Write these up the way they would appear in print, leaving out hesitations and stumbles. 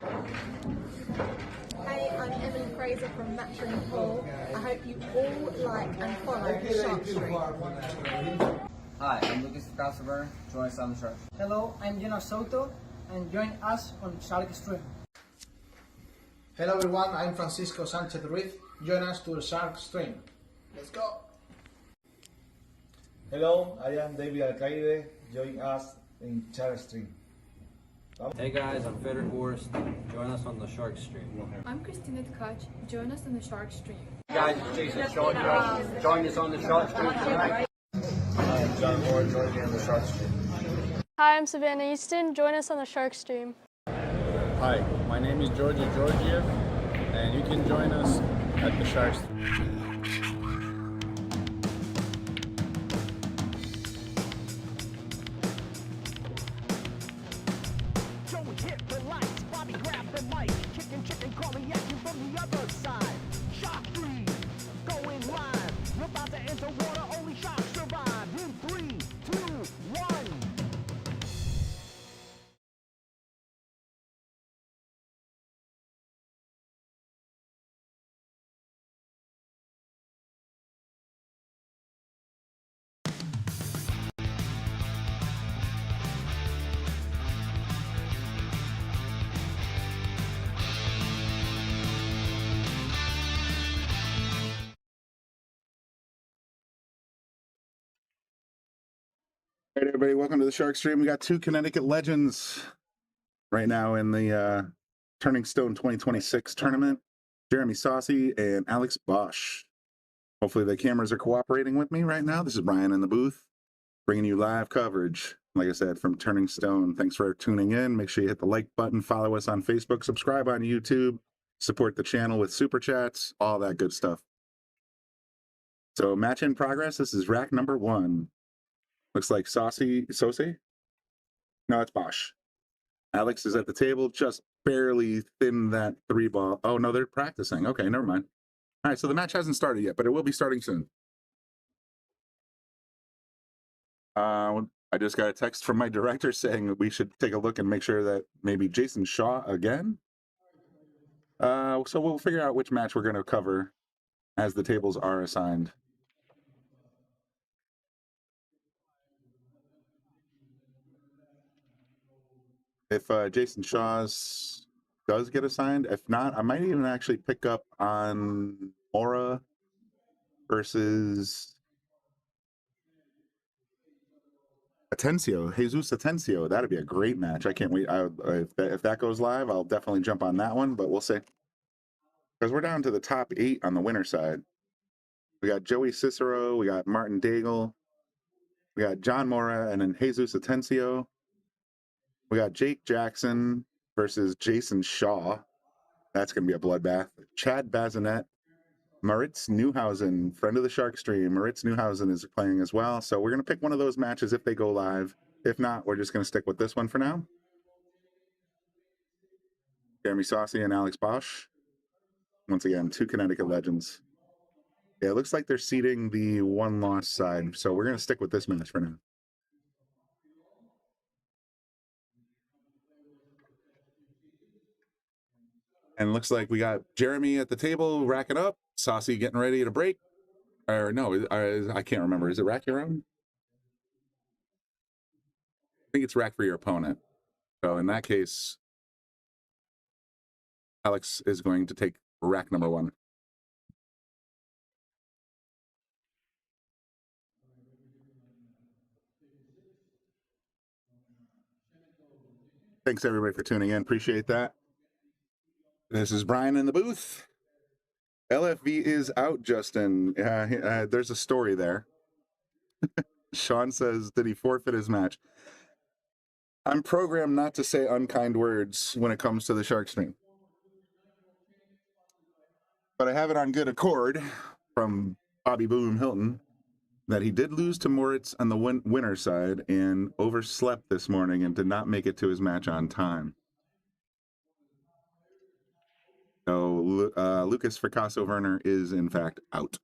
Hey, I'm Emily Fraser from Matching Hall. I hope you all like and follow the Sharkstream. Hi, I'm Lucas Casaver. Join us on the Shark. Hello, I'm Jonas Soto, and join us on Sharkstream. Hello everyone, I'm Francisco Sanchez Ruiz. Join us to the Sharkstream. Let's go! Hello, I am David Alcaide. Join us in Sharkstream. Hey guys, I'm Federic Horst. Join us on the Shark Stream. I'm Christina Tkach. Join us on the Shark Stream. Hey guys, it's Jason Shaw. Join us on the Shark Stream tonight. Hi, I'm John Moore. Join me on the Sharkstream. Hi, I'm Savannah Easton. Join us on the Sharkstream. Hi, my name is Georgia Georgiev, and you can join us at the Sharkstream. All right, everybody, welcome to the Shark Stream. We got two Connecticut legends right now in the Turning Stone 2026 tournament. Jeremy Saucy and Alex Bosch. Hopefully the cameras are cooperating with me right now. This is Brian in the booth, bringing you live coverage, like I said, from Turning Stone. Thanks for tuning in. Make sure you hit the like button, follow us on Facebook, subscribe on YouTube, support the channel with super chats, all that good stuff. So match in progress. This is rack number 1. Looks like Saucy. No, it's Bosch. Alex is at the table, just barely thinned that 3-ball. Oh, no, they're practicing. Okay, never mind. All right, so the match hasn't started yet, but it will be starting soon. I just got a text from my director saying that we should take a look and make sure that maybe Jason Shaw again. So we'll figure out which match we're going to cover as the tables are assigned. If Jason Shaw's does get assigned, if not, I might even actually pick up on Mora versus Atencio, Jesus Atencio. That'd be a great match. I can't wait. If that goes live, I'll definitely jump on that one, but we'll see. Because we're down to the top 8 on the winner side. We got Joey Cicero, we got Martin Daigle, we got John Mora, and then Jesus Atencio. We got Jake Jackson versus Jason Shaw. That's going to be a bloodbath. Chad Bazinet, Moritz Neuhausen, friend of the Shark Stream. Moritz Neuhausen is playing as well. So we're going to pick one of those matches if they go live. If not, we're just going to stick with this one for now. Jeremy Saucy and Alex Bosch. Once again, two Connecticut legends. Yeah, it looks like they're seeding the one-loss side. So we're going to stick with this match for now. And looks like we got Jeremy at the table racking up, Saucy getting ready to break. Or no, I can't remember. Is it rack your own? I think it's rack for your opponent. So in that case, Alex is going to take rack number 1. Thanks everybody for tuning in. Appreciate that. This is Brian in the booth. LFV is out, Justin. There's a story there. Sean says, did he forfeit his match? I'm programmed not to say unkind words when it comes to the Shark Stream. But I have it on good accord from Bobby Boom Hilton that he did lose to Moritz on the winner side and overslept this morning and did not make it to his match on time. So Lucas Fricasso Werner is in fact out.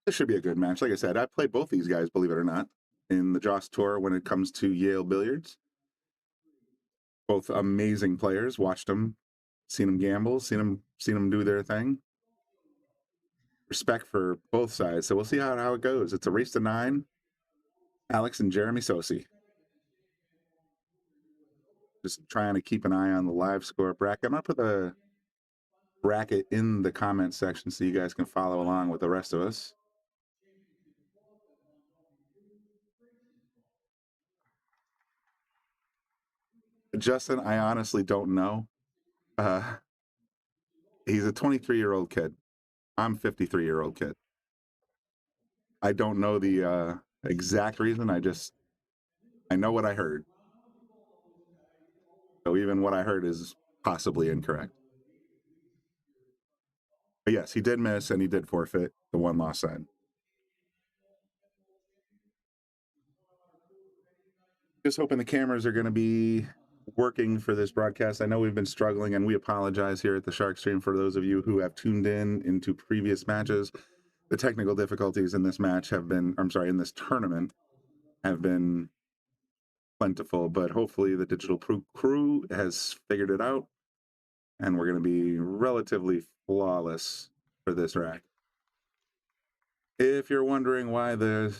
This should be a good match. Like I said, I played both these guys, believe it or not, in the Joss Tour when it comes to Yale Billiards. Both amazing players. Watched them, seen them gamble, seen them do their thing. Respect for both sides. So we'll see how it goes. It's a race to 9. Alex and Jeremy Sosi. Just trying to keep an eye on the live score bracket. I'm going to put the bracket in the comment section so you guys can follow along with the rest of us. Justin, I honestly don't know. He's a 23-year-old kid. I'm a 53-year-old kid. I don't know the exact reason. I know what I heard. So even what I heard is possibly incorrect. But yes, he did miss and he did forfeit the 1-loss side. Just hoping the cameras are going to be working for this broadcast. I know we've been struggling, and we apologize here at the Shark Stream for those of you who have tuned in into previous matches. The technical difficulties in this match have been, in this tournament have been plentiful, but hopefully the digital crew has figured it out, and we're going to be relatively flawless for this rack. If you're wondering why the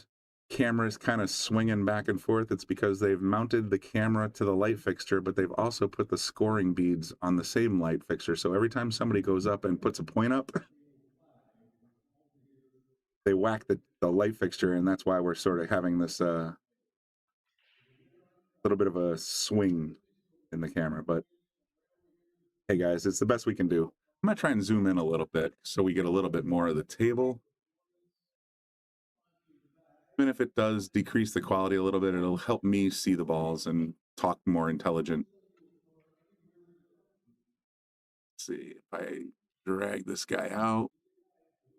camera is kind of swinging back and forth, it's because they've mounted the camera to the light fixture, but they've also put the scoring beads on the same light fixture. So every time somebody goes up and puts a point up, they whack the light fixture, and that's why we're sort of having this little bit of a swing in the camera. But hey guys, it's the best we can do. I'm gonna try and zoom in a little bit so we get a little bit more of the table. Even if it does decrease the quality a little bit, it'll help me see the balls and talk more intelligent. Let's see if I drag this guy out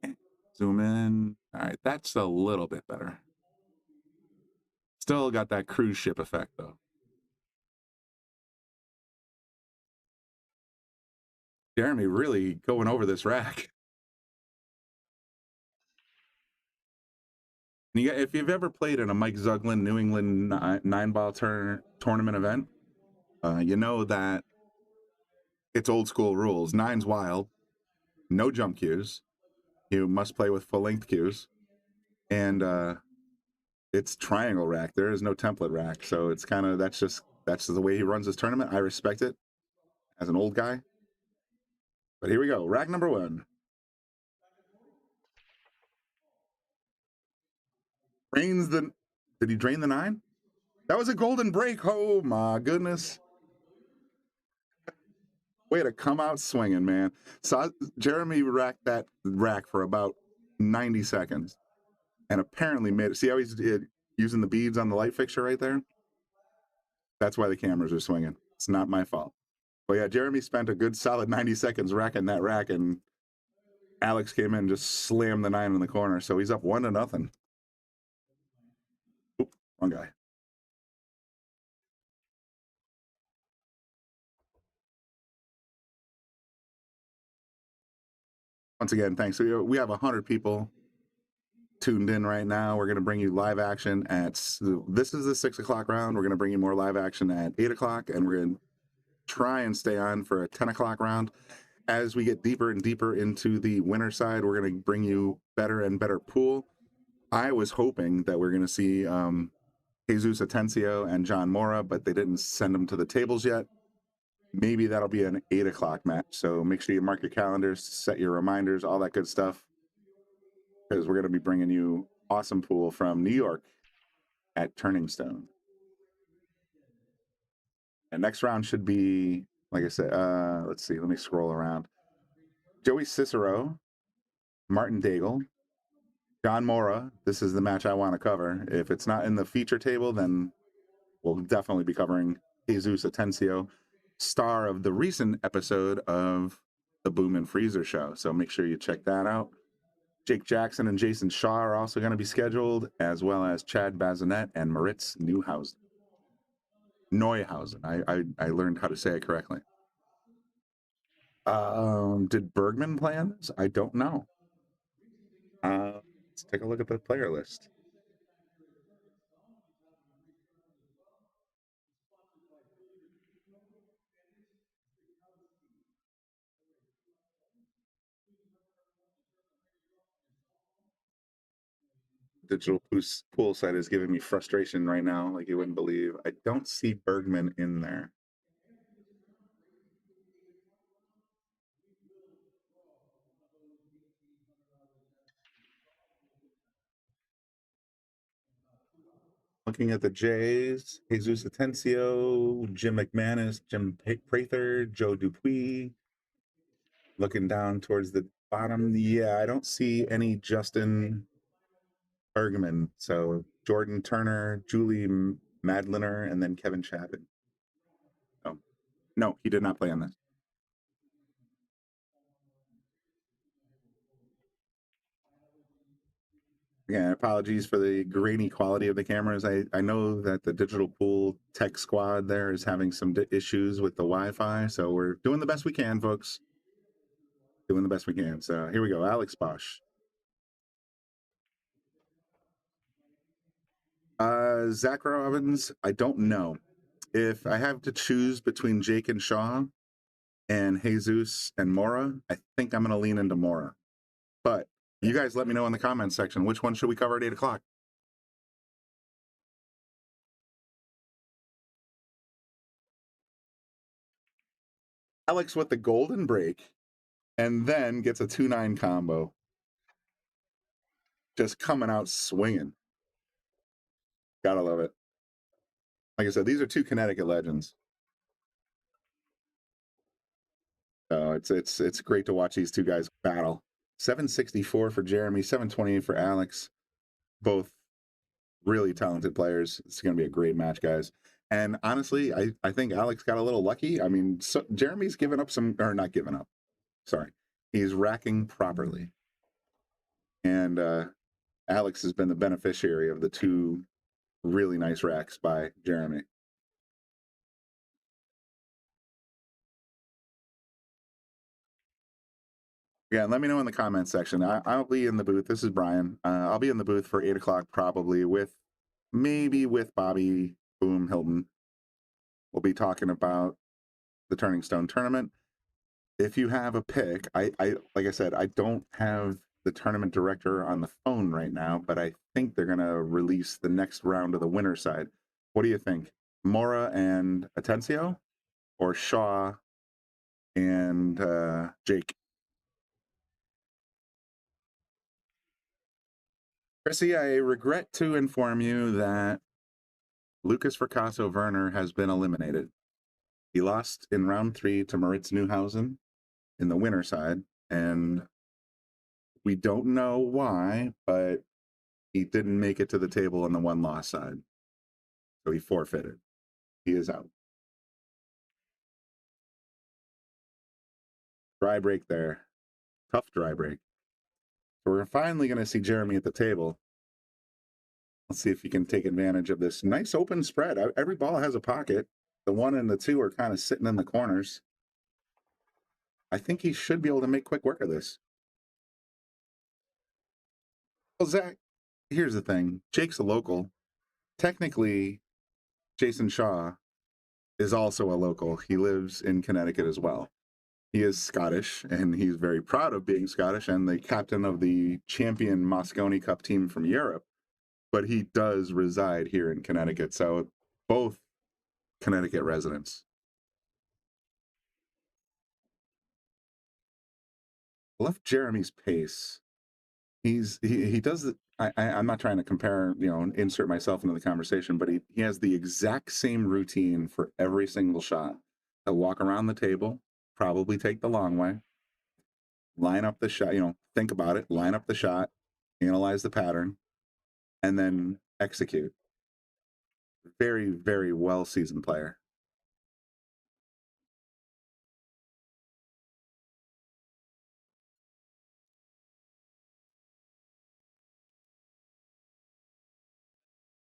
and zoom in. All right, that's a little bit better. Still got that cruise ship effect though. Jeremy really going over this rack. If you've ever played in a Mike Zuglin New England 9-ball tournament event, you know that it's old school rules. 9's wild, no jump cues. You must play with full-length cues, and it's triangle rack. There is no template rack, so it's kind of that's just the way he runs his tournament. I respect it as an old guy. But here we go, rack number 1. Did he drain the 9? That was a golden break. Oh my goodness. Way to come out swinging, man. So Jeremy racked that rack for about 90 seconds and apparently made it. See how he's using the beads on the light fixture right there? That's why the cameras are swinging. It's not my fault. But yeah, Jeremy spent a good solid 90 seconds racking that rack, and Alex came in and just slammed the 9 in the corner. So he's up 1-0. Oop, wrong guy. Once again, thanks. So we have 100 people tuned in right now. We're going to bring you live action this is the 6 o'clock round. We're going to bring you more live action at 8 o'clock, and we're going to try and stay on for a 10 o'clock round. As we get deeper and deeper into the winter side, we're going to bring you better and better pool. I was hoping that we're going to see Jesus Atencio and John Mora, but they didn't send them to the tables yet. Maybe that'll be an 8 o'clock match. So make sure you mark your calendars, set your reminders, all that good stuff, because we're going to be bringing you awesome pool from New York at Turning Stone. And next round should be, like I said, let's see, let me scroll around. Joey Cicero, Martin Daigle, John Mora. This is the match I want to cover. If it's not in the feature table, then we'll definitely be covering Jesus Atencio, star of the recent episode of the Boom and Freezer show. So make sure you check that out. Jake Jackson and Jason Shaw are also going to be scheduled, as well as Chad Bazinet and Moritz Neuhausen. I learned how to say it correctly. Did Bergman play on this? I don't know. Let's Let's take a look at the player list. Digital pool site is giving me frustration right now, like you wouldn't believe. I don't see Bergman in there. Looking at the Jays, Jesus Atencio, Jim McManus, Jim Prather, Joe Dupuis. Looking down towards the bottom, yeah, I don't see any Justin Bergman. So Jordan Turner, Julie Madliner, and then Kevin Chapin. Oh, no, he did not play on this. Yeah, apologies for the grainy quality of the cameras. I know that the digital pool tech squad there is having some issues with the Wi-Fi, so we're doing the best we can, folks. Doing the best we can. So here we go, Alex Bosch. Zach Robbins, I don't know. If I have to choose between Jake and Shaw and Jesus and Mora, I think I'm going to lean into Mora. But you guys let me know in the comments section, which one should we cover at 8 o'clock? Alex with the golden break and then gets a 2-9 combo. Just coming out swinging. Gotta love it. Like I said, these are two Connecticut legends. So it's great to watch these two guys battle. 764 for Jeremy, 728 for Alex. Both really talented players. It's going to be a great match, guys. And honestly, I think Alex got a little lucky. I mean, Jeremy's given up some, or not given up. Sorry. He's racking properly. And Alex has been the beneficiary of the two really nice racks by Jeremy. Yeah, let me know in the comments section. I'll be in the booth. This is Brian. I'll be in the booth for 8 o'clock probably maybe with Bobby Boom Hilton. We'll be talking about the Turning Stone tournament. If you have a pick, I like I said, I don't have the tournament director on the phone right now, but I think they're going to release the next round of the winner side. What do you think? Mora and Atencio or Shaw and Jake? Chrissy, I regret to inform you that Lucas Fracasso Werner has been eliminated. He lost in round 3 to Moritz Neuhausen in the winner side, and we don't know why, but he didn't make it to the table on the one-loss side. So he forfeited. He is out. Dry break there. Tough dry break. So we're finally going to see Jeremy at the table. Let's see if he can take advantage of this nice open spread. Every ball has a pocket. The 1 and the 2 are kind of sitting in the corners. I think he should be able to make quick work of this. Well, Zach, here's the thing. Jake's a local. Technically, Jason Shaw is also a local. He lives in Connecticut as well. He is Scottish, and he's very proud of being Scottish and the captain of the champion Mosconi Cup team from Europe. But he does reside here in Connecticut. So both Connecticut residents. I love Jeremy's pace. He does it. I'm not trying to compare, insert myself into the conversation, but he has the exact same routine for every single shot. He'll walk around the table, probably take the long way, line up the shot, think about it, line up the shot, analyze the pattern, and then execute. Very, very well-seasoned player.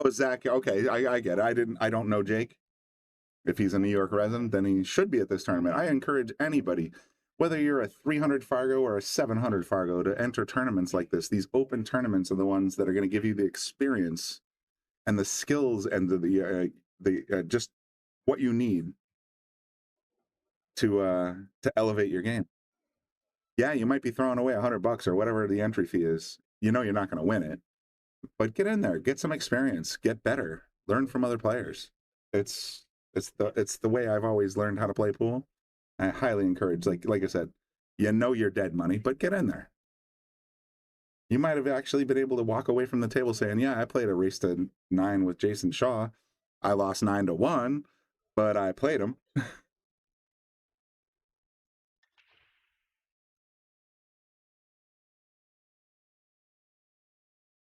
Oh, Zach, okay, I get it. I don't know Jake. If he's a New York resident, then he should be at this tournament. I encourage anybody. whether you're a 300 Fargo or a 700 Fargo, to enter tournaments like this. These open tournaments are the ones that are going to give you the experience and the skills and the just what you need to elevate your game. Yeah, you might be throwing away $100 or whatever the entry fee is. You know you're not going to win it, but get in there, get some experience, get better, learn from other players. It's the way I've always learned how to play pool. I highly encourage, like I said, you know you're dead money, but get in there. You might have actually been able to walk away from the table saying, yeah, I played a race to 9 with Jason Shaw. I lost 9-1, but I played him.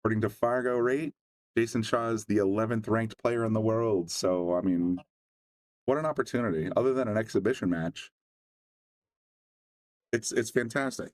According to Fargo rate, Jason Shaw is the 11th ranked player in the world. So, I mean, what an opportunity. Other than an exhibition match, it's fantastic.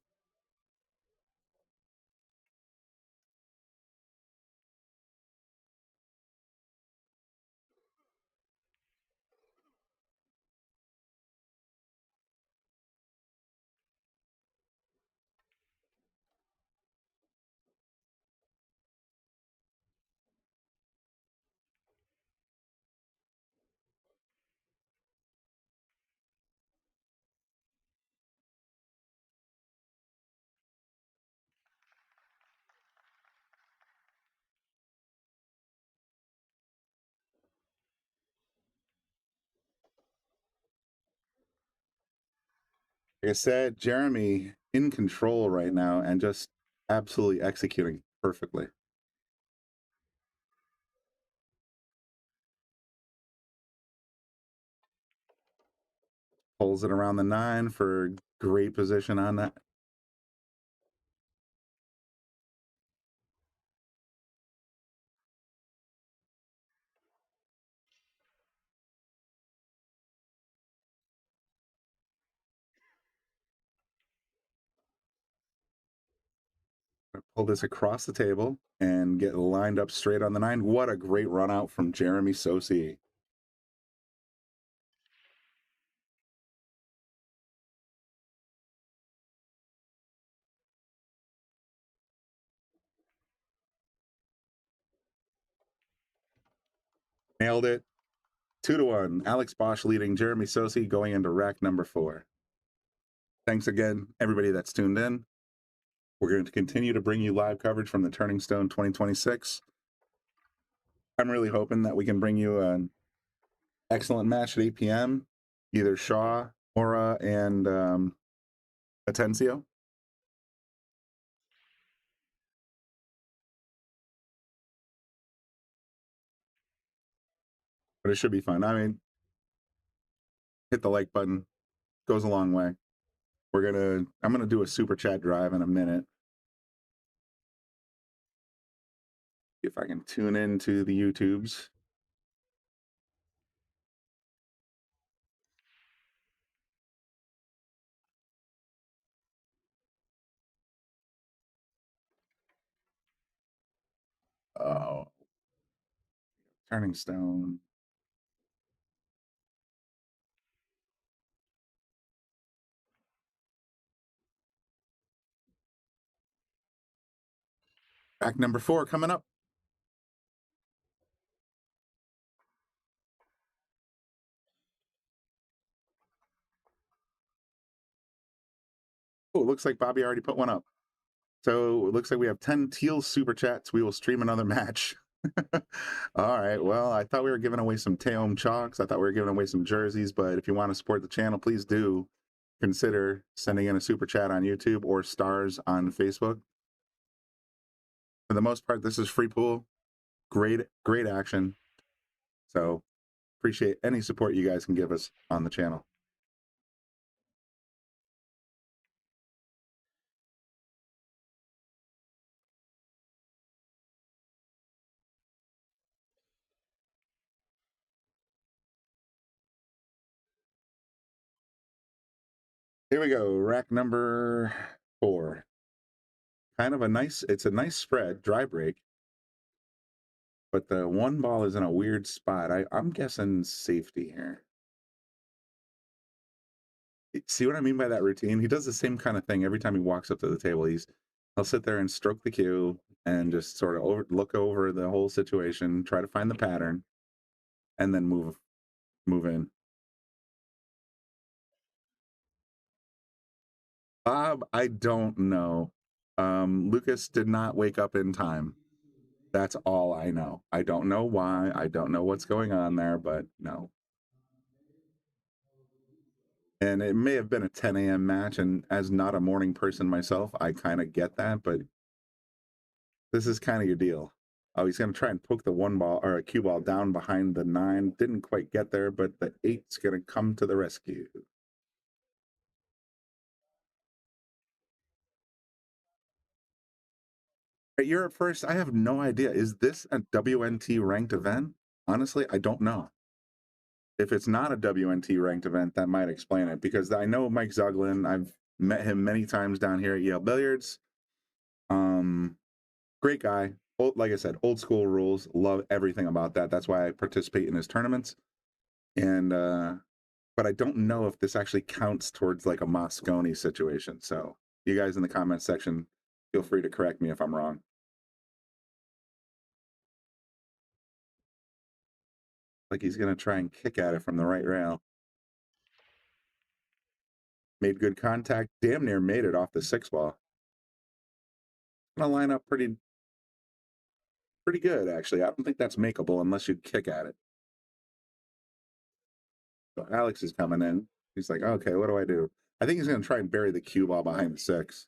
Like I said, Jeremy in control right now and just absolutely executing perfectly. Pulls it around the 9 for great position on that. Pull this across the table and get lined up straight on the 9. What a great run out from Jeremy Sosi. Nailed it. 2-1. Alex Bosch leading Jeremy Sosi going into rack number 4. Thanks again, everybody that's tuned in. We're going to continue to bring you live coverage from the Turning Stone 2026. I'm really hoping that we can bring you an excellent match at 8 p.m. Either Shaw, Mora, and Atencio. But it should be fun. I mean, hit the like button. Goes a long way. I'm gonna do a super chat drive in a minute. If I can tune into the YouTubes. Oh, Turning Stone. Rack number 4 coming up. Oh, it looks like Bobby already put one up. So it looks like we have 10 teal super chats. We will stream another match. All right. Well, I thought we were giving away some Taom chalks. I thought we were giving away some jerseys, but if you want to support the channel, please do consider sending in a super chat on YouTube or stars on Facebook. For the most part, this is free pool. Great action. So appreciate any support you guys can give us on the channel. Here we go. Rack number 4. Kind of it's a nice spread, dry break. But the one ball is in a weird spot. I'm guessing safety here. See what I mean by that routine? He does the same kind of thing every time he walks up to the table. He'll sit there and stroke the cue and just sort of look over the whole situation, try to find the pattern, and then move in. Bob, I don't know. Lucas did not wake up in time. That's all I know. I don't know why. I don't know what's going on there, but no. And it may have been a 10 a.m. match, and as not a morning person myself, I kind of get that, but this is kind of your deal. Oh, he's going to try and poke the one ball or a cue ball down behind the 9. Didn't quite get there, but the 8's going to come to the rescue. You're at first. I have no idea. Is this a WNT ranked event? Honestly, I don't know. If it's not a WNT ranked event, that might explain it, because I know Mike Zuglin. I've met him many times down here at Yale Billiards. Great guy. Like I said, old school rules. Love everything about that. That's why I participate in his tournaments. And but I don't know if this actually counts towards like a Moscone situation. So you guys in the comment section, feel free to correct me if I'm wrong. Like he's going to try and kick at it from the right rail. Made good contact. Damn near made it off the 6 ball. Going to line up pretty good, actually. I don't think that's makeable unless you kick at it. So Alex is coming in. He's like, okay, what do I do? I think he's going to try and bury the cue ball behind the 6.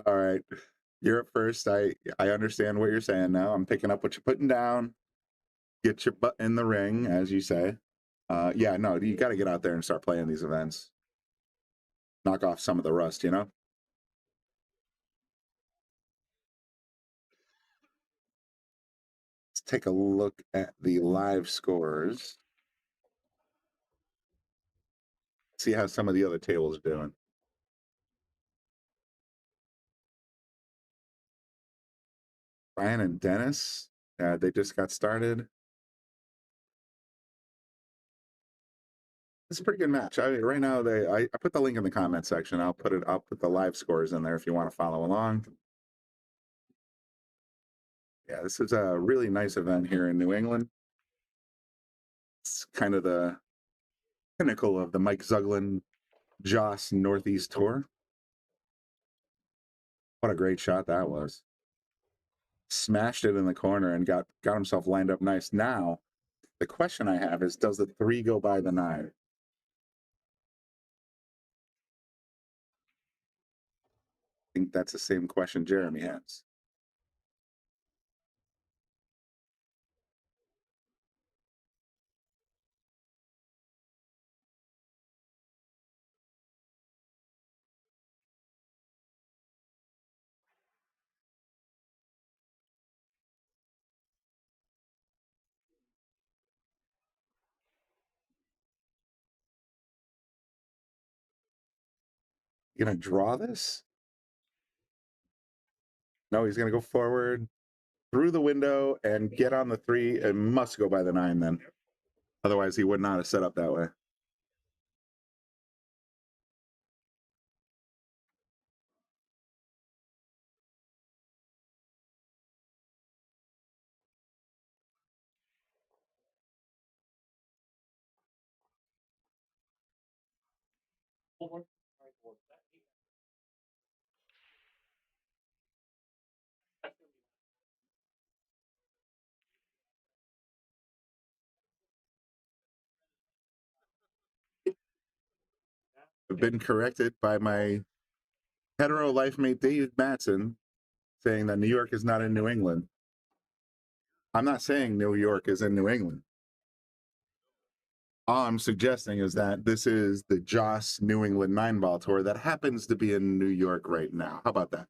All right. You're at first. I understand what you're saying now. I'm picking up what you're putting down. Get your butt in the ring, as you say. Yeah, no, you got to get out there and start playing these events. Knock off some of the rust, you know? Let's take a look at the live scores. See how some of the other tables are doing. Brian and Dennis, they just got started. It's a pretty good match. Right now, I put the link in the comment section. I'll put the live scores in there if you want to follow along. Yeah, this is a really nice event here in New England. It's kind of the pinnacle of the Mike Zuglin Joss Northeast Tour. What a great shot that was. Smashed it in the corner and got himself lined up nice. Now, the question I have is, does the 3 go by the 9? I think that's the same question Jeremy has. You gonna draw this? No, he's gonna go forward through the window and get on the 3. It must go by the 9 then. Otherwise, he would not have set up that way. I've been corrected by my hetero life mate Dave Matson, saying that New York is not in New England. I'm not saying New York is in New England. All I'm suggesting is that this is the Joss New England 9-ball tour that happens to be in New York right now. How about that?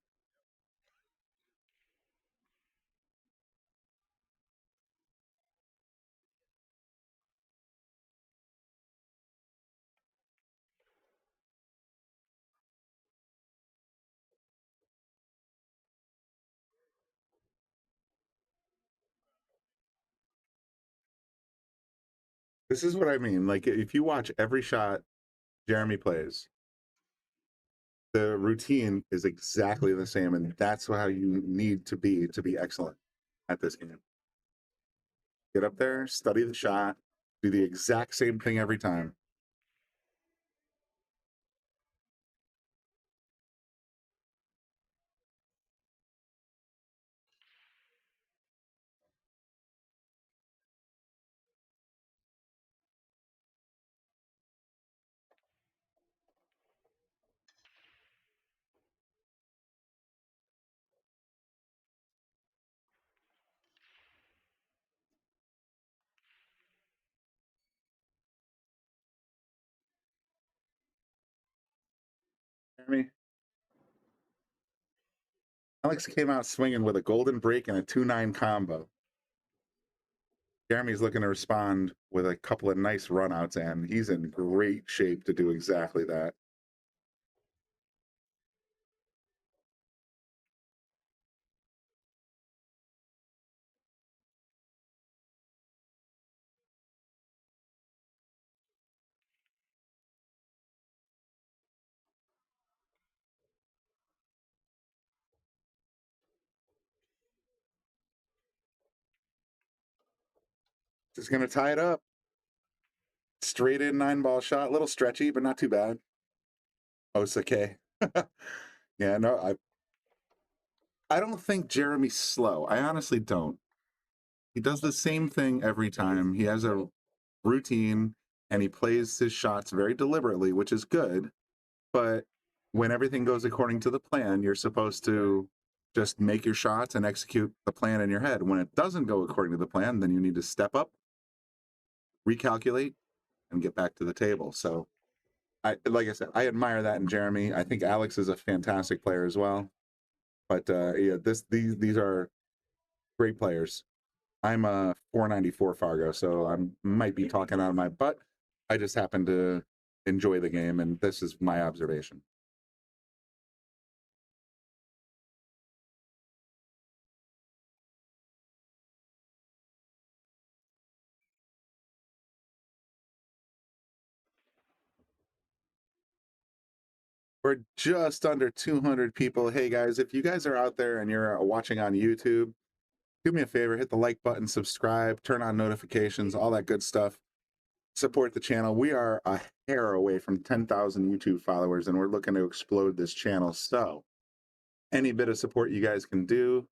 This is what I mean. Like, if you watch every shot Jeremy plays, the routine is exactly the same, and that's how you need to be excellent at this game. Get up there, study the shot, do the exact same thing every time. Jeremy, Alex came out swinging with a golden break and a 2-9 combo. Jeremy's looking to respond with a couple of nice runouts, and he's in great shape to do exactly that. Just going to tie it up. Straight in 9-ball shot. A little stretchy, but not too bad. Osake. Yeah, no, I don't think Jeremy's slow. I honestly don't. He does the same thing every time. He has a routine, and he plays his shots very deliberately, which is good. But when everything goes according to the plan, you're supposed to just make your shots and execute the plan in your head. When it doesn't go according to the plan, then you need to step up, recalculate, and get back to the table. So, like I said, I admire that in Jeremy. I think Alex is a fantastic player as well. But yeah, these are great players. I'm a 494 Fargo, so I might be talking out of my butt. I just happen to enjoy the game, and this is my observation. We're just under 200 people. Hey guys, if you guys are out there and you're watching on YouTube, do me a favor, hit the like button, subscribe, turn on notifications, all that good stuff. Support the channel. We are a hair away from 10,000 YouTube followers, and we're looking to explode this channel. So any bit of support you guys can do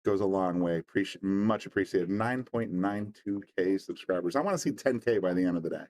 goes a long way. Much appreciated. 9.92K subscribers. I want to see 10K by the end of the day.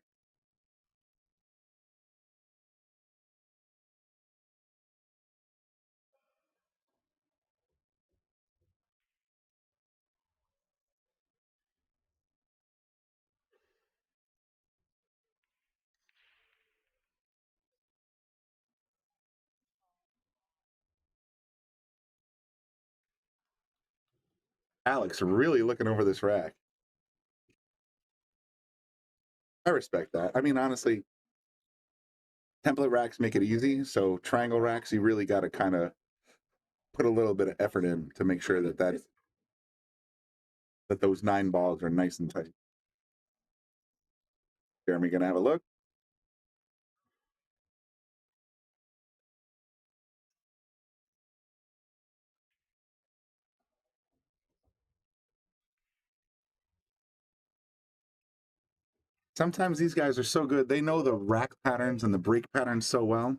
Alex really looking over this rack. I respect that. I mean, honestly, template racks make it easy. So triangle racks, you really got to kind of put a little bit of effort in to make sure that those 9 balls are nice and tight. Jeremy gonna have a look. Sometimes these guys are so good. They know the rack patterns and the break patterns so well.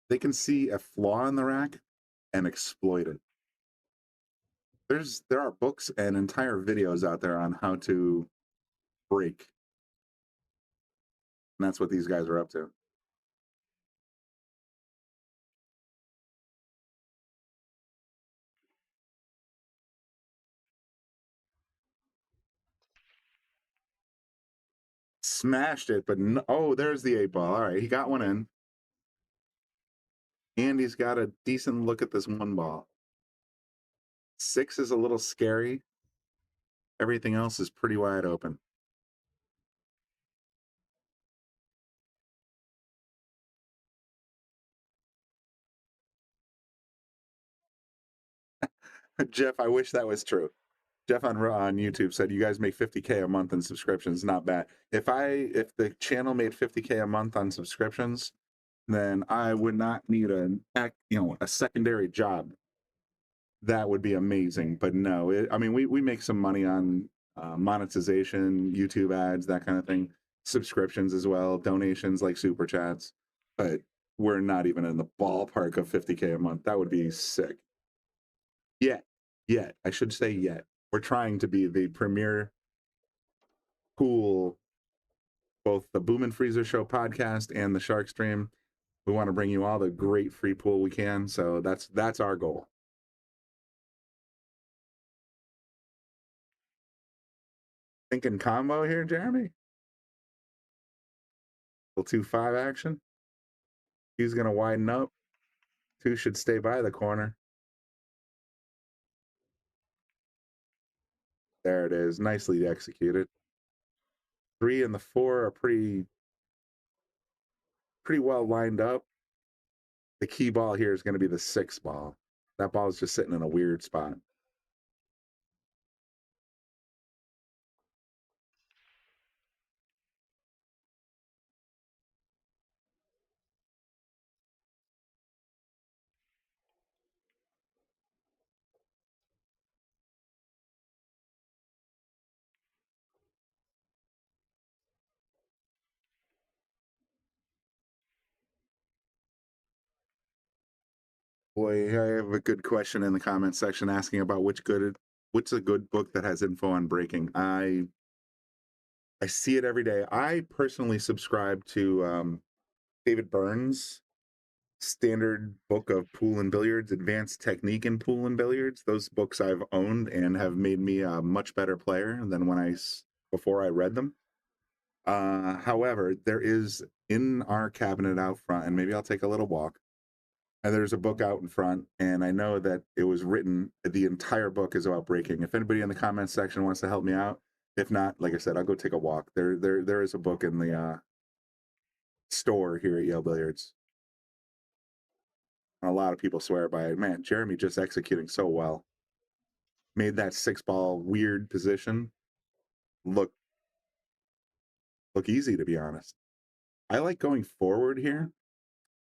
They can see a flaw in the rack and exploit it. There are books and entire videos out there on how to break. And that's what these guys are up to. Smashed it, but no, oh, there's the 8-ball. All right, he got one in. And he's got a decent look at this 1 ball. 6 is a little scary. Everything else is pretty wide open. Jeff, I wish that was true. Jeff on YouTube said you guys make 50K a month in subscriptions. Not bad. If the channel made 50K a month on subscriptions, then I would not need a secondary job. That would be amazing. But no, I mean, we make some money on monetization, YouTube ads, that kind of thing, subscriptions as well, donations like super chats. But we're not even in the ballpark of 50K a month. That would be sick. Yet, I should say yet. We're trying to be the premier pool, both the Boom and Freezer Show podcast and the Shark Stream. We want to bring you all the great free pool we can. So that's our goal. Thinking combo here, Jeremy? Little 2-5 action. He's going to widen up. 2 should stay by the corner. There it is. Nicely executed. 3 and the 4 are pretty well lined up. The key ball here is going to be the 6 ball. That ball is just sitting in a weird spot. Boy, I have a good question in the comment section asking about what's a good book that has info on breaking. I see it every day. I personally subscribe to David Burns' standard book of pool and billiards, advanced technique in pool and billiards. Those books I've owned and have made me a much better player than before I read them. However, there is in our cabinet out front, and maybe I'll take a little walk. And there's a book out in front, and I know that it was written, the entire book is about breaking. If anybody in the comments section wants to help me out, if not, like I said, I'll go take a walk. There is a book in the store here at Yale Billiards. And a lot of people swear by it. Man, Jeremy just executing so well. Made that 6 ball weird position look easy, to be honest. I like going forward here.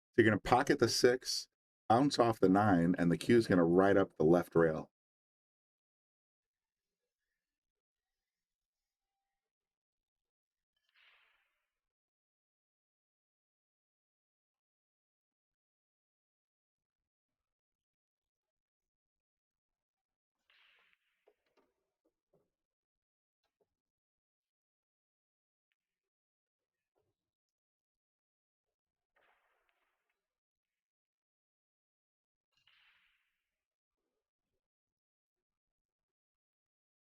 So you're going to pocket the 6, bounce off the 9, and the cue is going to ride up the left rail.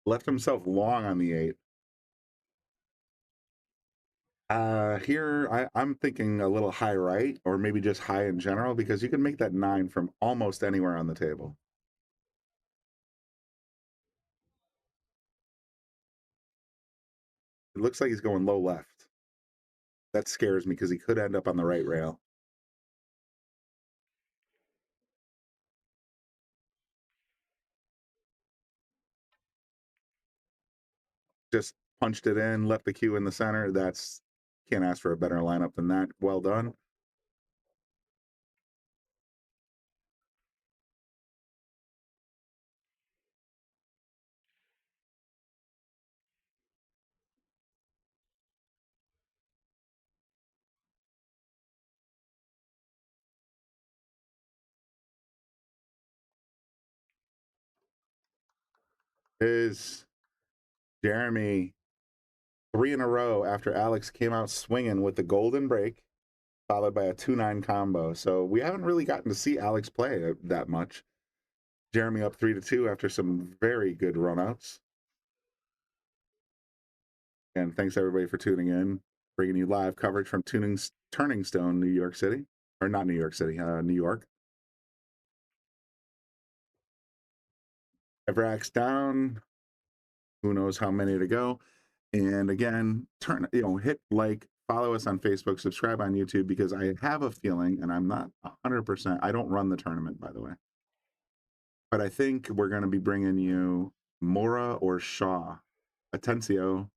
Left himself long on the 8. Here, I'm thinking a little high right, or maybe just high in general, because you can make that 9 from almost anywhere on the table. It looks like he's going low left. That scares me because he could end up on the right rail. Just punched it in, left the cue in the center. Can't ask for a better lineup than that. Well done. Is Jeremy 3 in a row after Alex came out swinging with the golden break, followed by a 2-9 combo. So we haven't really gotten to see Alex play that much. Jeremy up 3-2 after some very good runouts. And thanks everybody for tuning in, bringing you live coverage from Turning Stone, New York City, or not New York City, New York. Evrax down. Who knows how many to go? And again, hit like, follow us on Facebook, subscribe on YouTube, because I have a feeling, and I'm not 100%. I don't run the tournament, by the way, but I think we're going to be bringing you Mora or Shaw. Atencio.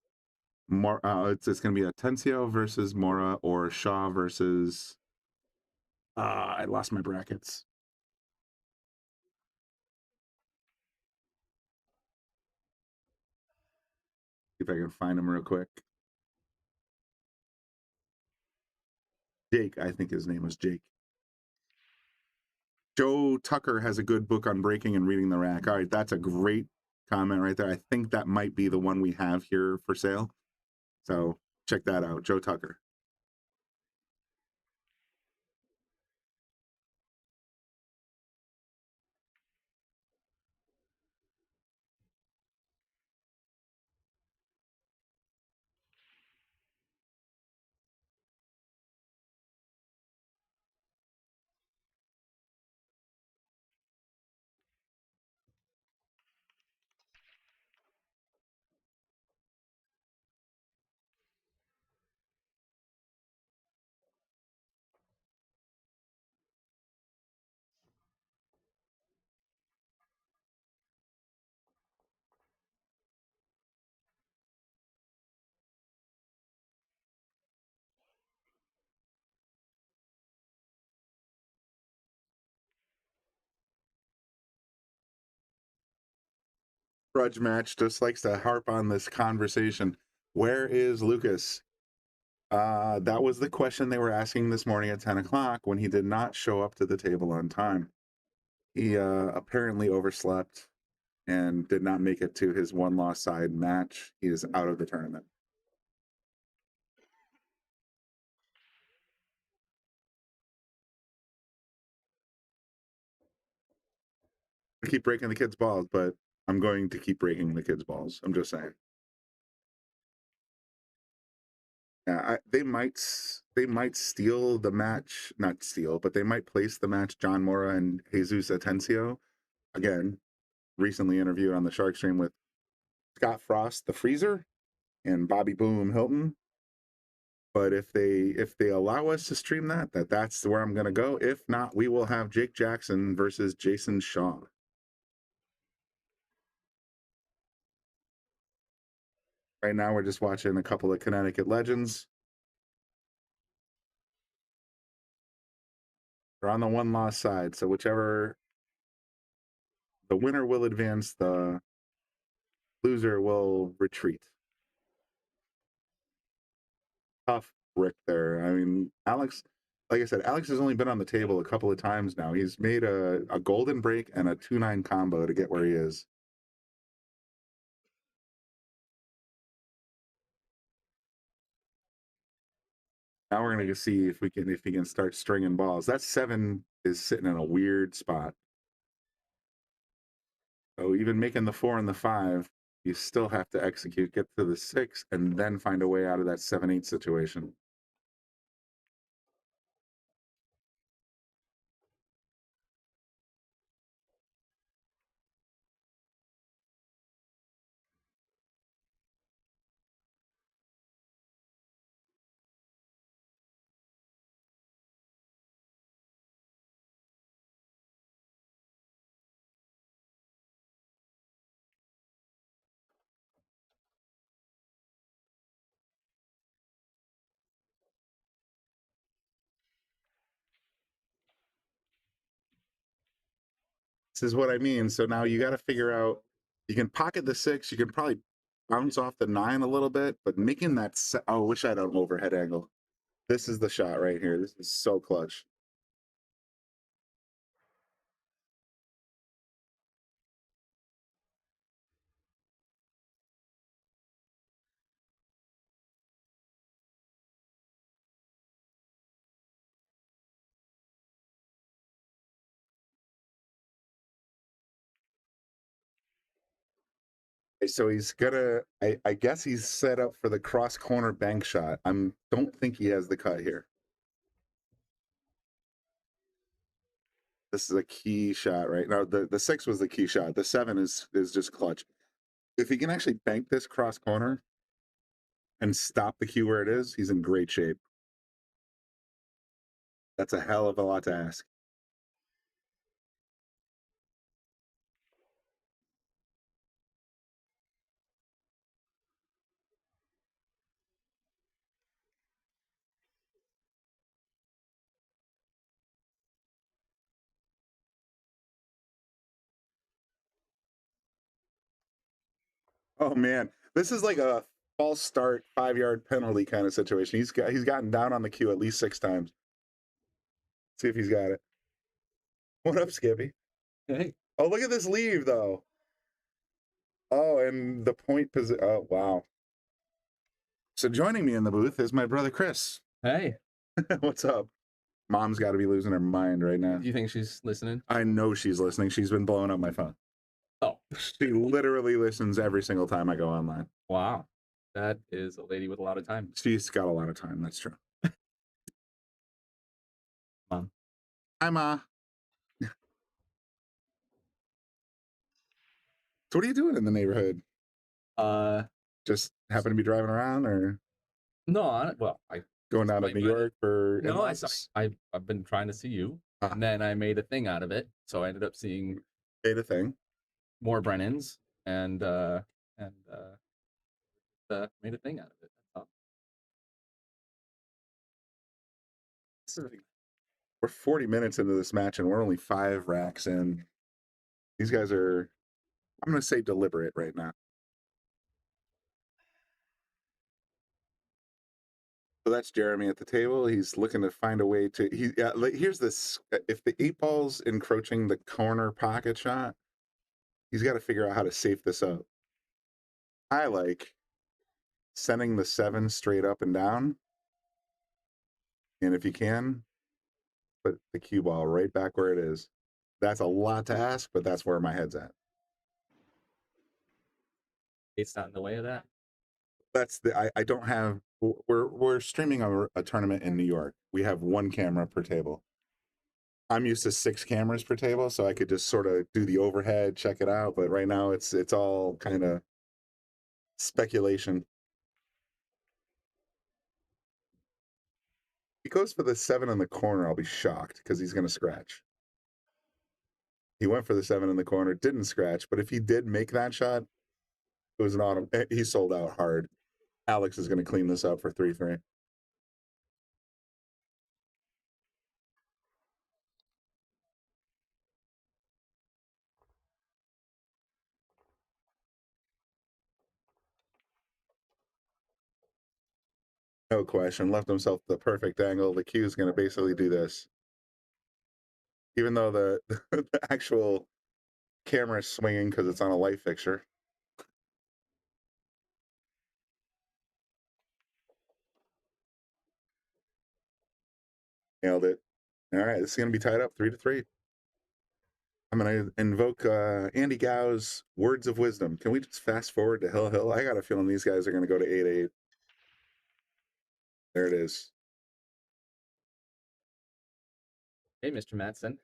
It's going to be Atencio versus Mora or Shaw versus. I lost my brackets. See if I can find them real quick. Jake, I think his name was Jake. Joe Tucker has a good book on breaking and reading the rack. All right, that's a great comment right there. I think that might be the one we have here for sale. So check that out, Joe Tucker. Grudge Match just likes to harp on this conversation. Where is Lucas? That was the question they were asking this morning at 10 o'clock when he did not show up to the table on time. He apparently overslept and did not make it to his one-loss side match. He is out of the tournament. I keep breaking the kids' balls, but I'm going to keep breaking the kids' balls. I'm just saying. Yeah, they might steal the match, not steal, but they might place the match John Mora and Jesus Atencio. Again, recently interviewed on the Shark Stream with Scott Frost, the Freezer, and Bobby Boom Hilton. But if they allow us to stream that's where I'm going to go. If not, we will have Jake Jackson versus Jason Shaw. Right now, we're just watching a couple of Connecticut legends. They're on the one-loss side, so whichever the winner will advance, the loser will retreat. Tough brick there. I mean, Alex, like I said, Alex has only been on the table a couple of times now. He's made a golden break and a 2-9 combo to get where he is. Now we're gonna see if he can start stringing balls. That 7 is sitting in a weird spot. So even making the 4 and the 5, you still have to execute, get to the 6, and then find a way out of that 7-8 situation. This is what I mean. So now you got to figure out, you can pocket the 6, you can probably bounce off the 9 a little bit, but making that, I wish I had an overhead angle. This is the shot right here. This is so clutch. So he's gonna, I guess he's set up for the cross corner bank shot. Don't think he has the cut here. This is a key shot right now. The 6 was the key shot. The 7 is just clutch. If he can actually bank this cross corner and stop the cue where it is, he's in great shape. That's a hell of a lot to ask. Oh man, this is like a false start, 5-yard penalty kind of situation. He's gotten down on the cue at least 6 times. See if he's got it. What up, Skippy? Hey. Oh, look at this leave though. Oh, and the point position. Oh, wow. So joining me in the booth is my brother Chris. Hey. What's up? Mom's got to be losing her mind right now. Do you think she's listening? I know she's listening. She's been blowing up my phone. Oh. She literally listens every single time I go online. Wow. That is a lady with a lot of time. She's got a lot of time. That's true. Mom. Hi, Ma. So what are you doing in the neighborhood? Just happen to be driving around, or no, I going down to New York for? No, I've been trying to see you, and then I made a thing out of it. So I ended up seeing made a thing, more Brennans, and made a thing out of it. We're 40 minutes into this match, and we're only 5 racks in. These guys are, I'm going to say, deliberate right now. So that's Jeremy at the table. He's looking to find a way to. Here's this: if the 8 ball's encroaching the corner pocket shot, he's got to figure out how to safe this up. I like sending the 7 straight up and down, and if you can, put the cue ball right back where it is. That's a lot to ask, but that's where my head's at. It's not in the way of that. That's the I don't have. We're streaming a tournament in New York. We have 1 camera per table. I'm used to 6 cameras per table, so I could just sort of do the overhead, check it out. But right now, it's all kind of speculation. He goes for the 7 in the corner. I'll be shocked because he's going to scratch. He went for the 7 in the corner, didn't scratch. But if he did make that shot, it was an autumn. He sold out hard. Alex is going to clean this up for 3-3. No question. Left himself the perfect angle. The cue is going to basically do this. Even though the actual camera is swinging because it's on a light fixture. Nailed it. All right, this is going to be tied up 3-3. I'm going to invoke Andy Gow's words of wisdom. Can we just fast forward to Hill Hill? I got a feeling these guys are going to go to 8-8. There it is. Hey, Mr. Matson.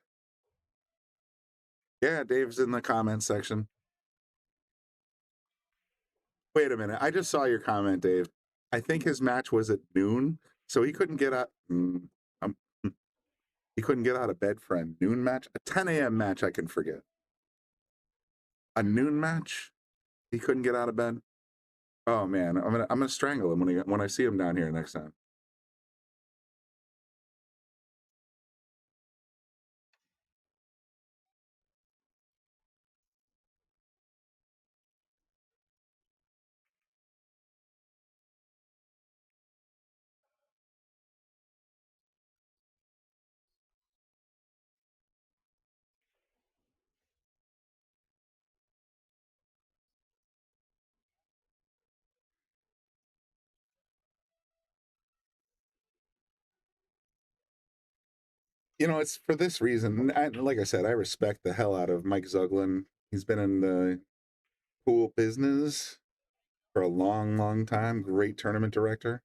Yeah, Dave's in the comments section. Wait a minute. I just saw your comment, Dave. I think his match was at noon, so he couldn't get out. He couldn't get out of bed for a noon match. A 10 a.m. match, I can forget. A noon match, he couldn't get out of bed. Oh man, I'm gonna strangle him when I see him down here next time. You know, it's for this reason. Like I said, I respect the hell out of Mike Zuglin. He's been in the pool business for a long, long time. Great tournament director.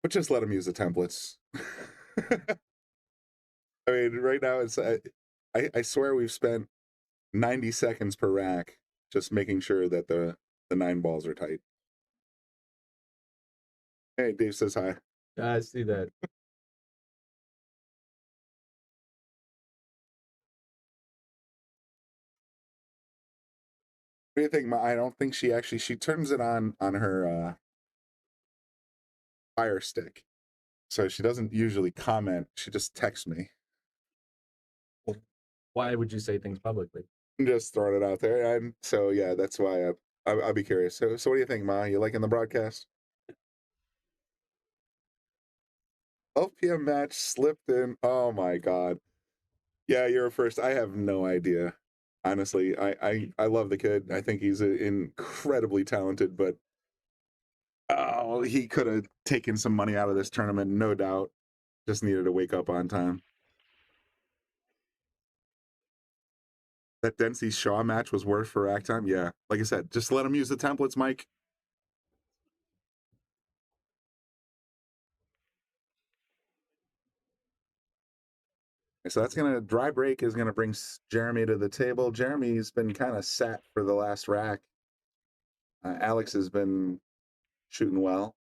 But just let him use the templates. I mean, right now, it's I swear we've spent 90 seconds per rack just making sure that the 9 balls are tight. Hey, Dave says hi. I see that. What do you think? I don't think she turns it on her Fire Stick, so she doesn't usually comment. She just texts me. Why would you say things publicly? I'm just throwing it out there. So yeah, that's why I'll be curious. So what do you think, Ma? You liking the broadcast? 12 p.m. match slipped in. Oh my God. Yeah, you're first. I have no idea. Honestly, I love the kid. I think he's incredibly talented, but oh, he could have taken some money out of this tournament, no doubt. Just needed to wake up on time. That Dempsey Shaw match was worse for rack time. Yeah, like I said, just let him use the templates, Mike. So that's gonna dry break is gonna bring Jeremy to the table. Jeremy's been kind of sat for the last rack. Alex has been shooting well.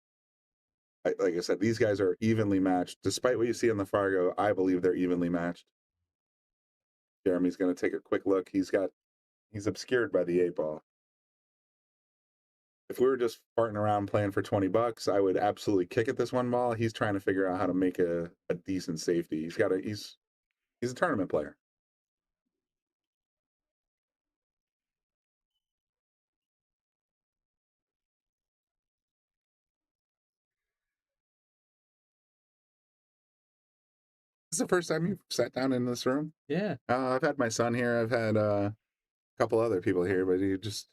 Like I said, these guys are evenly matched. Despite what you see in the Fargo, I believe they're evenly matched. Jeremy's gonna take a quick look. He's obscured by the 8-ball. If we were just farting around playing for $20, I would absolutely kick at this 1 ball. He's trying to figure out how to make a decent safety. He's a tournament player. This is the first time you've sat down in this room? Yeah. I've had my son here. I've had a couple other people here, but you just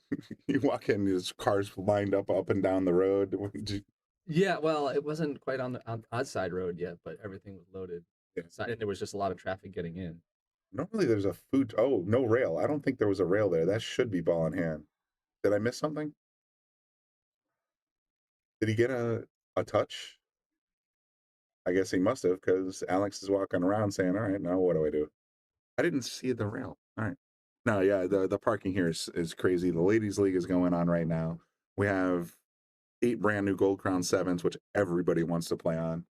you walk in, there's cars lined up and down the road. Yeah, well, it wasn't quite on the outside road yet, but everything was loaded. Yeah. And there was just a lot of traffic getting in. Normally there's a food. Oh, no rail. I don't think there was a rail there. That should be ball in hand. Did I miss something? Did he get a touch? I guess he must have, because Alex is walking around saying, all right, now what do I do? I didn't see the rail. All right. No, yeah, the parking here is crazy. The Ladies League is going on right now. We have 8 brand new Gold Crown 7s, which everybody wants to play on.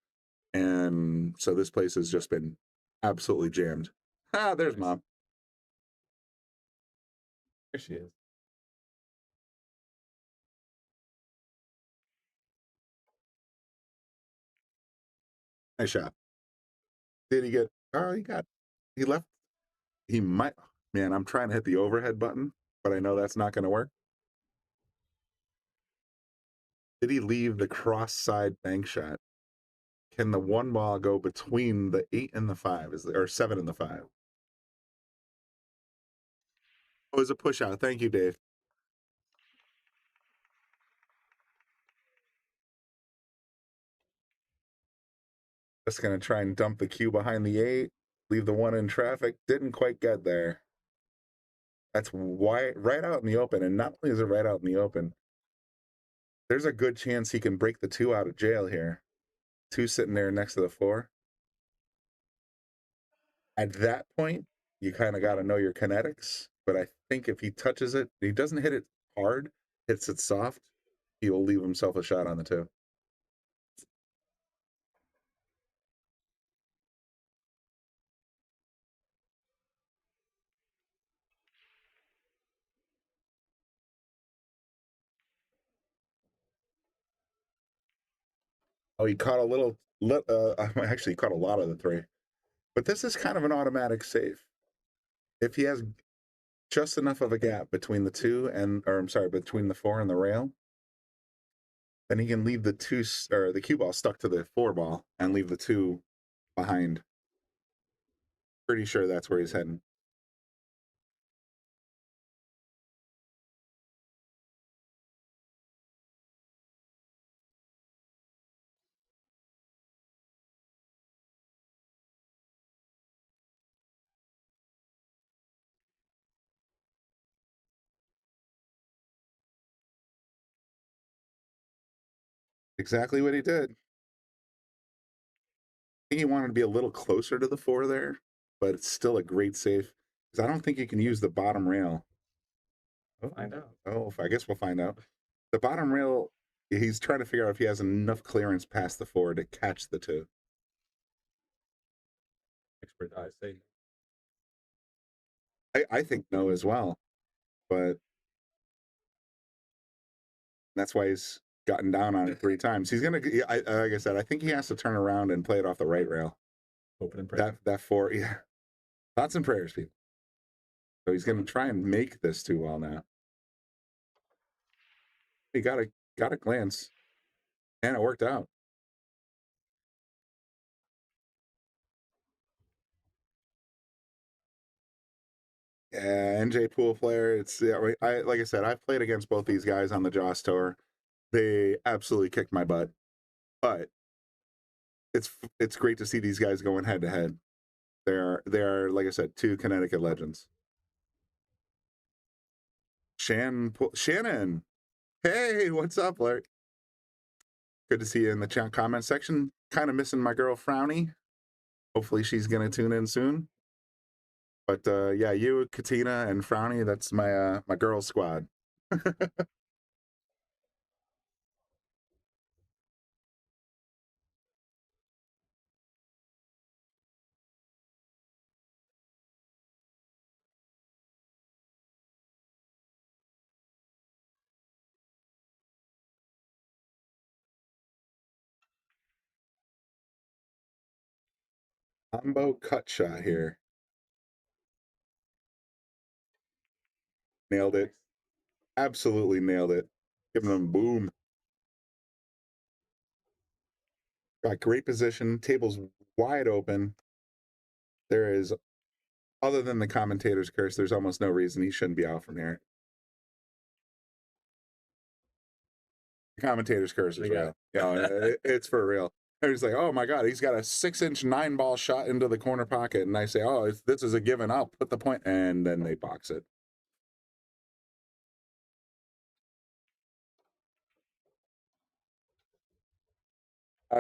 And so this place has just been absolutely jammed. Ah, there's Mom. There she is. Nice shot. Did he get, oh, he left. He might, man, I'm trying to hit the overhead button, but I know that's not going to work. Did he leave the cross side bank shot? Can the 1 ball go between the 8 and the 5, or 7 and the 5? Oh, it was a push out. Thank you, Dave. Just going to try and dump the cue behind the 8, leave the 1 in traffic. Didn't quite get there. That's why right out in the open. And not only is it right out in the open, there's a good chance he can break the 2 out of jail here. 2 sitting there next to the 4. At that point, you kind of got to know your kinetics. But I think if he touches it, he doesn't hit it hard, hits it soft, he will leave himself a shot on the 2. Oh, he caught a little, actually, he caught a lot of the 3. But this is kind of an automatic save. If he has just enough of a gap between the 2 and, or I'm sorry, between the 4 and the rail, then he can leave the 2, or the cue ball stuck to the 4 ball and leave the 2 behind. Pretty sure that's where he's heading. Exactly what he did. I think he wanted to be a little closer to the 4 there, but it's still a great save. Because I don't think you can use the bottom rail. We'll find out. Oh, I guess we'll find out. The bottom rail, he's trying to figure out if he has enough clearance past the 4 to catch the 2. Expert eyes say. I think no as well, but that's why he's gotten down on it 3 times. He's gonna, like I said, I think he has to turn around and play it off the right rail. Open and pray. That 4, yeah. Thoughts and prayers, people. So he's gonna try and make this 2 well now. He got a glance, and it worked out. Yeah, NJ pool player. It's I like I said, I've played against both these guys on the Joss Tour. They absolutely kicked my butt, but it's great to see these guys going head to head. They are like I said, two Connecticut legends. Shannon, hey, what's up, Larry? Good to see you in the chat comment section. Kind of missing my girl Frowny. Hopefully she's gonna tune in soon. But yeah, you, Katina, and Frowny, that's my my girl squad. Combo cut shot here. Nailed it. Absolutely nailed it. Giving them boom. Got great position. Table's wide open. There is, other than the commentator's curse, there's almost no reason he shouldn't be out from here. The commentator's curse is real. Yeah, it's for real. And he's like, oh my God, he's got a 6-inch 9-ball shot into the corner pocket. And I say, oh, this is a given. I'll put the point. And then they box it.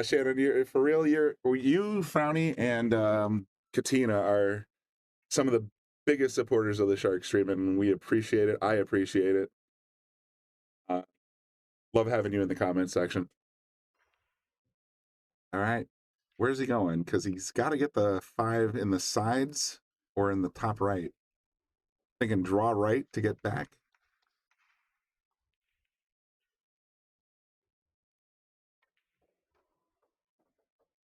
Shannon, you're for real. You, Frowny, and Katina are some of the biggest supporters of the Shark Stream, and we appreciate it. I appreciate it. Love having you in the comment section. All right, where's he going? Because he's got to get the 5 in the sides or in the top right. They can draw right to get back.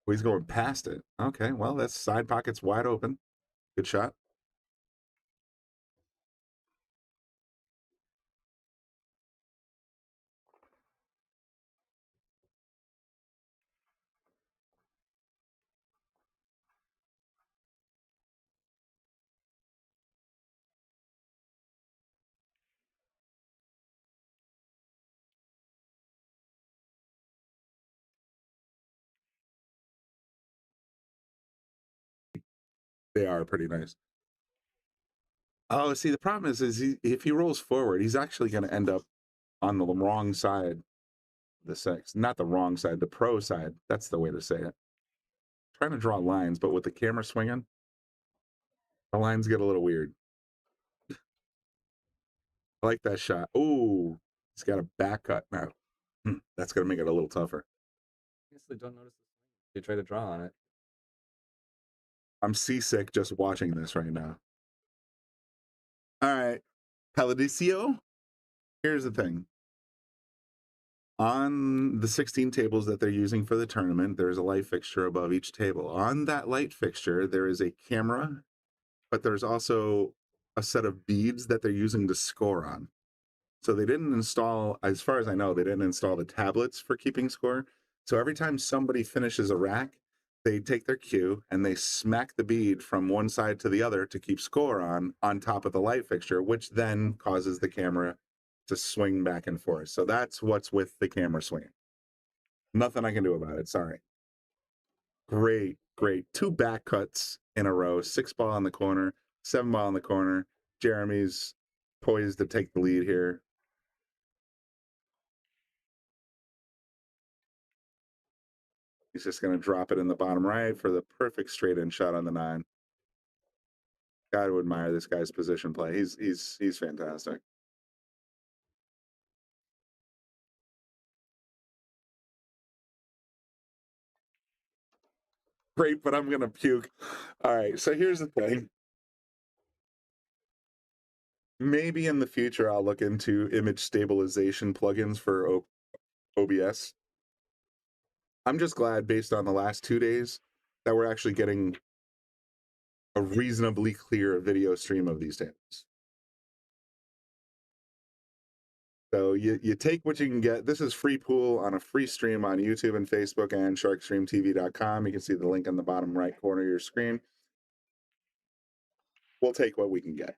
Oh, he's going past it. Okay, well, that's side pockets wide open. Good shot. They are pretty nice. Oh, see, the problem is if he rolls forward, he's actually going to end up on the wrong side. The 6, not the wrong side, the pro side. That's the way to say it. Trying to draw lines, but with the camera swinging, the lines get a little weird. I like that shot. Oh, he's got a back cut now. That's going to make it a little tougher. I guess they don't notice they try to draw on it. I'm seasick just watching this right now. All right, Paladicio, here's the thing. On the 16 tables that they're using for the tournament, there's a light fixture above each table. On that light fixture, there is a camera, but there's also a set of beads that they're using to score on. So they didn't install, as far as I know, they didn't install the tablets for keeping score. So every time somebody finishes a rack, they take their cue and they smack the bead from one side to the other to keep score on top of the light fixture, which then causes the camera to swing back and forth. So that's what's with the camera swinging. Nothing I can do about it. Sorry. Great, great. 2 back cuts in a row. 6-ball in the corner, 7-ball in the corner. Jeremy's poised to take the lead here. He's just going to drop it in the bottom right for the perfect straight-in shot on the 9. Got to admire this guy's position play. He's fantastic. Great, but I'm going to puke. All right, so here's the thing. Maybe in the future, I'll look into image stabilization plugins for OBS. I'm just glad, based on the last 2 days, that we're actually getting a reasonably clear video stream of these tables. So you take what you can get. This is free pool on a free stream on YouTube and Facebook and sharkstreamtv.com. You can see the link on the bottom right corner of your screen. We'll take what we can get.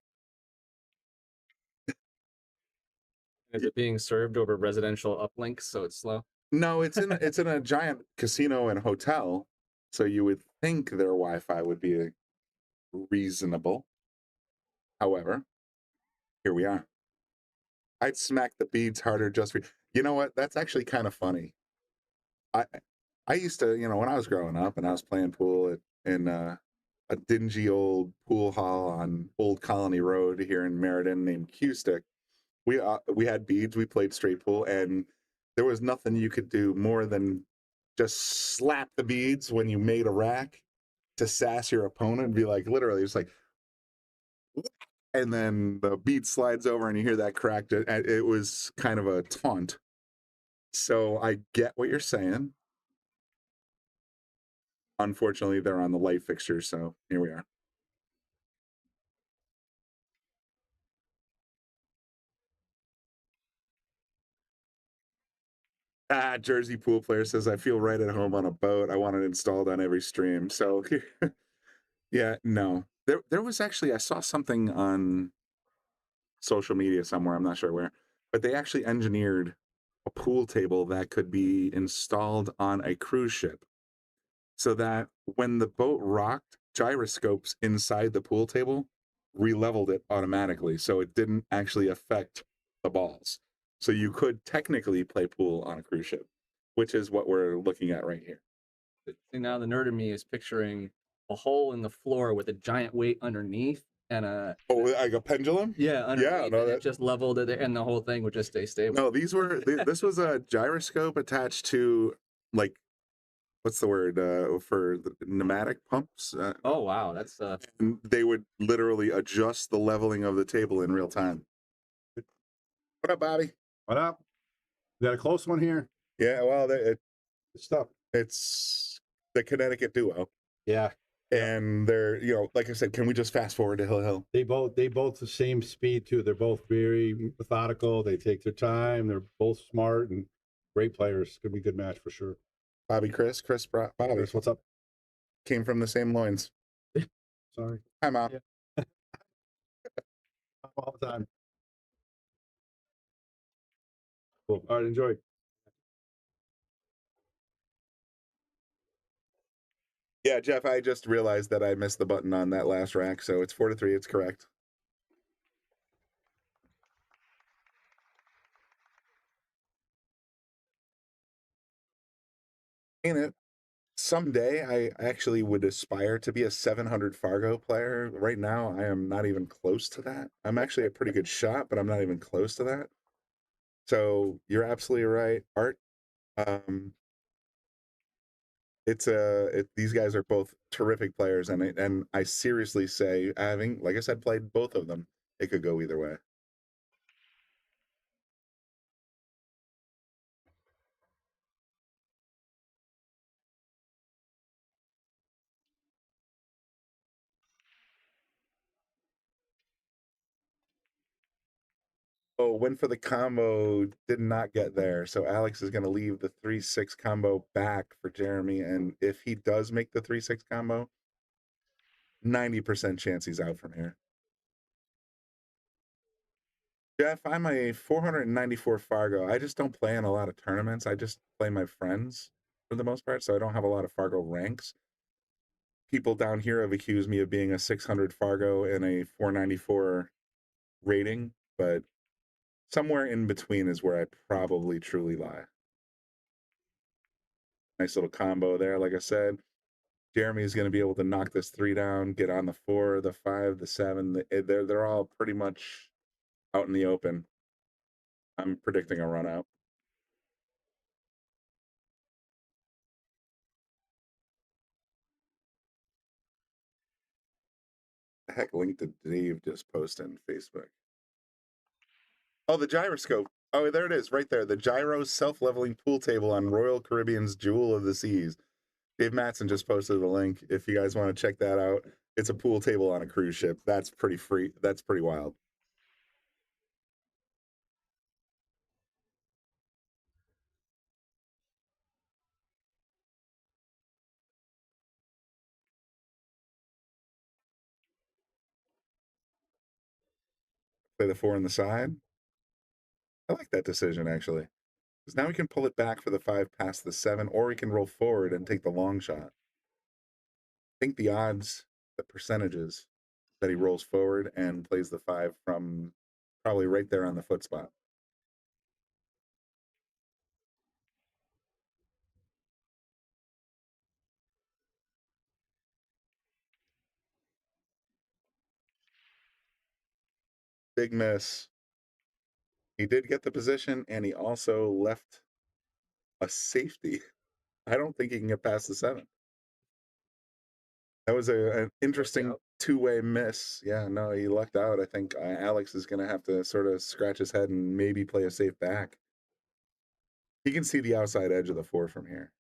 Is it being served over residential uplinks, so it's slow? No, it's in a giant casino and hotel, so you would think their Wi-Fi would be reasonable. However, here we are. I'd smack the beads harder just for you know what? That's actually kind of funny. I used to, when I was growing up and I was playing pool in a dingy old pool hall on Old Colony Road here in Meriden named Cue Stick. We had beads, we played straight pool, and there was nothing you could do more than just slap the beads when you made a rack to sass your opponent and be like, literally, it's like, and then the bead slides over and you hear that crack. It was kind of a taunt. So I get what you're saying. Unfortunately, they're on the light fixture, so here we are. Jersey Pool Player says, I feel right at home on a boat. I want it installed on every stream. So, yeah, no. There was actually, I saw something on social media somewhere, I'm not sure where, but they actually engineered a pool table that could be installed on a cruise ship so that when the boat rocked, gyroscopes inside the pool table re-leveled it automatically, so it didn't actually affect the balls. So you could technically play pool on a cruise ship, which is what we're looking at right here. See, now the nerd in me is picturing a hole in the floor with a giant weight underneath and a like a pendulum. Yeah, underneath, yeah, no, and it just leveled it, and the whole thing would just stay stable. No, this was a gyroscope attached to, like, what's the word for the pneumatic pumps? Oh wow, that's and they would literally adjust the leveling of the table in real time. What up, Bobby? What up? Got a close one here. Yeah, well, stuff. It's the Connecticut duo. Yeah. And they're, like I said, can we just fast forward to Hill Hill? They both the same speed too. They're both very methodical. They take their time. They're both smart and great players. Could be a good match for sure. Bobby, Chris brought Bobby. Chris, what's up? Came from the same loins. Sorry. Hi, Mom. Yeah. All the time. Cool. All right, enjoy. Yeah, Jeff, I just realized that I missed the button on that last rack, so it's 4-3. It's correct. Ain't it? Someday I actually would aspire to be a 700 Fargo player. Right now, I am not even close to that. I'm actually a pretty good shot, but I'm not even close to that. So you're absolutely right, Art. These guys are both terrific players, and I seriously say, having, like I said, played both of them, it could go either way. Oh, went for the combo, did not get there. So Alex is going to leave the 3-6 combo back for Jeremy. And if he does make the 3-6 combo, 90% chance he's out from here. Jeff, I'm a 494 Fargo. I just don't play in a lot of tournaments. I just play my friends for the most part, so I don't have a lot of Fargo ranks. People down here have accused me of being a 600 Fargo and a 494 rating, but somewhere in between is where I probably truly lie. Nice little combo there, like I said. Jeremy is going to be able to knock this 3 down, get on the 4, the 5, the 7. They're all pretty much out in the open. I'm predicting a run out. The heck link did Dave just post on Facebook? Oh, the gyroscope. Oh, there it is, right there. The gyro self-leveling pool table on Royal Caribbean's Jewel of the Seas. Dave Matson just posted the link. If you guys want to check that out, it's a pool table on a cruise ship. That's pretty free. That's pretty wild. Play the 4 on the side. I like that decision, actually. Because now we can pull it back for the 5 past the 7, or we can roll forward and take the long shot. I think the odds, the percentages, that he rolls forward and plays the 5 from probably right there on the foot spot. Big miss. He did get the position, and he also left a safety. I don't think he can get past the 7. That was an interesting two-way miss. Yeah, no, he lucked out. I think Alex is going to have to sort of scratch his head and maybe play a safe back. He can see the outside edge of the 4 from here.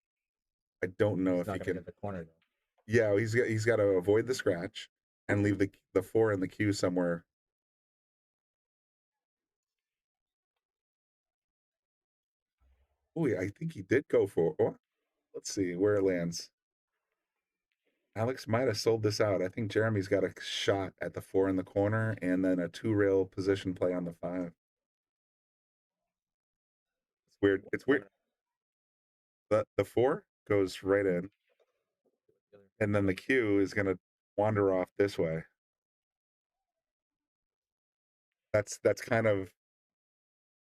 I don't know if he can. Get the corner though. Yeah, he's got to avoid the scratch and leave the 4 in the cue somewhere. Oh, yeah, I think he did go for. Oh, let's see where it lands. Alex might have sold this out. I think Jeremy's got a shot at the 4 in the corner and then a 2-rail position play on the 5. It's weird. It's weird. The 4 goes right in, and then the cue is going to wander off this way. That's kind of,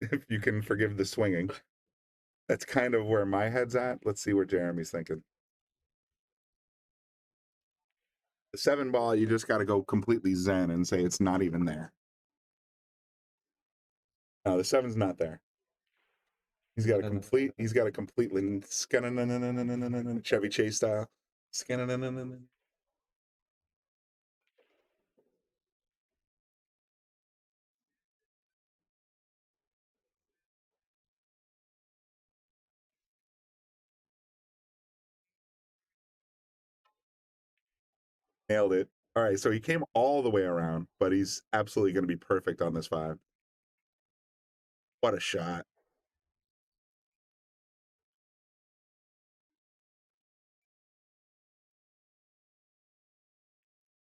if you can forgive the swinging, that's kind of where my head's at. Let's see what Jeremy's thinking. The 7 ball, you just got to go completely zen and say it's not even there. No, the 7's not there. He's got a completely Chevy Chase style. Nailed it. All right, so he came all the way around, but he's absolutely going to be perfect on this 5. What a shot.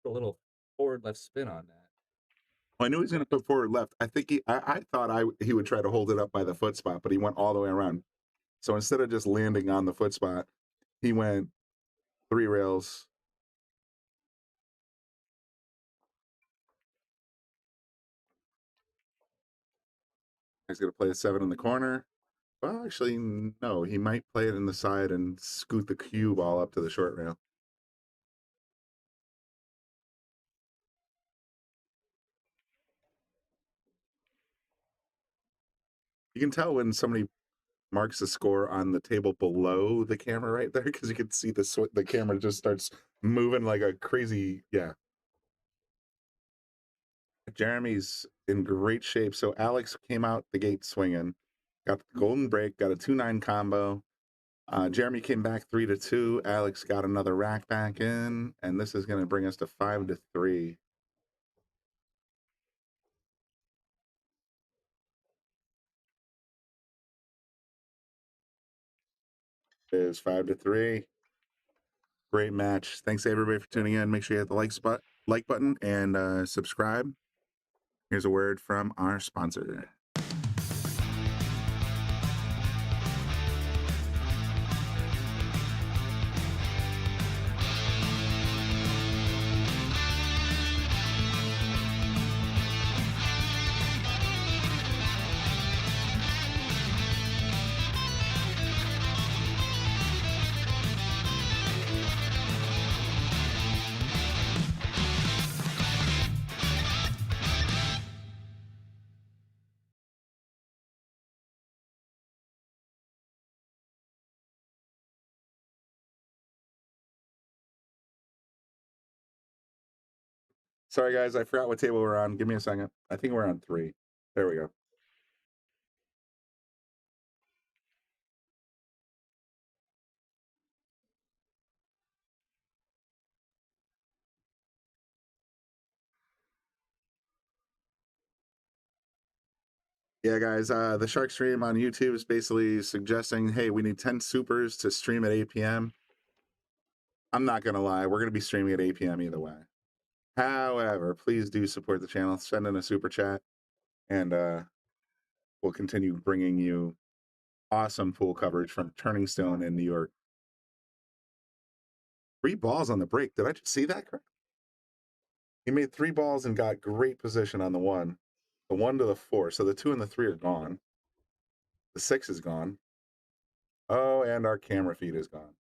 A little forward left spin on that. Well, I knew he was going to put forward left. I think I thought he would try to hold it up by the foot spot, but he went all the way around. So instead of just landing on the foot spot, he went 3 rails. He's going to play a 7 in the corner. Well, actually, no. He might play it in the side and scoot the cue ball up to the short rail. You can tell when somebody marks the score on the table below the camera right there, because you can see the camera just starts moving like a crazy, yeah. Jeremy's in great shape. So Alex came out the gate swinging, got the golden break, got a 2-9 combo. Jeremy came back 3-2. Alex got another rack back in, and this is going to bring us to 5-3. It is 5-3. Great match. Thanks everybody for tuning in. Make sure you hit the like button and subscribe. Here's a word from our sponsor. Sorry, guys, I forgot what table we're on. Give me a second. I think we're on 3. There we go. Yeah, guys, the Shark Stream on YouTube is basically suggesting, hey, we need 10 supers to stream at 8 p.m. I'm not going to lie. We're going to be streaming at 8 p.m. either way. However, please do support the channel. Send in a super chat. and we'll continue bringing you awesome pool coverage from Turning Stone in New York. 3 balls on the break. Did I just see that correct? He made 3 balls and got great position on the 1. The 1 to the 4. So the 2 and the 3 are gone. The 6 is gone. Oh, and our camera feed is gone.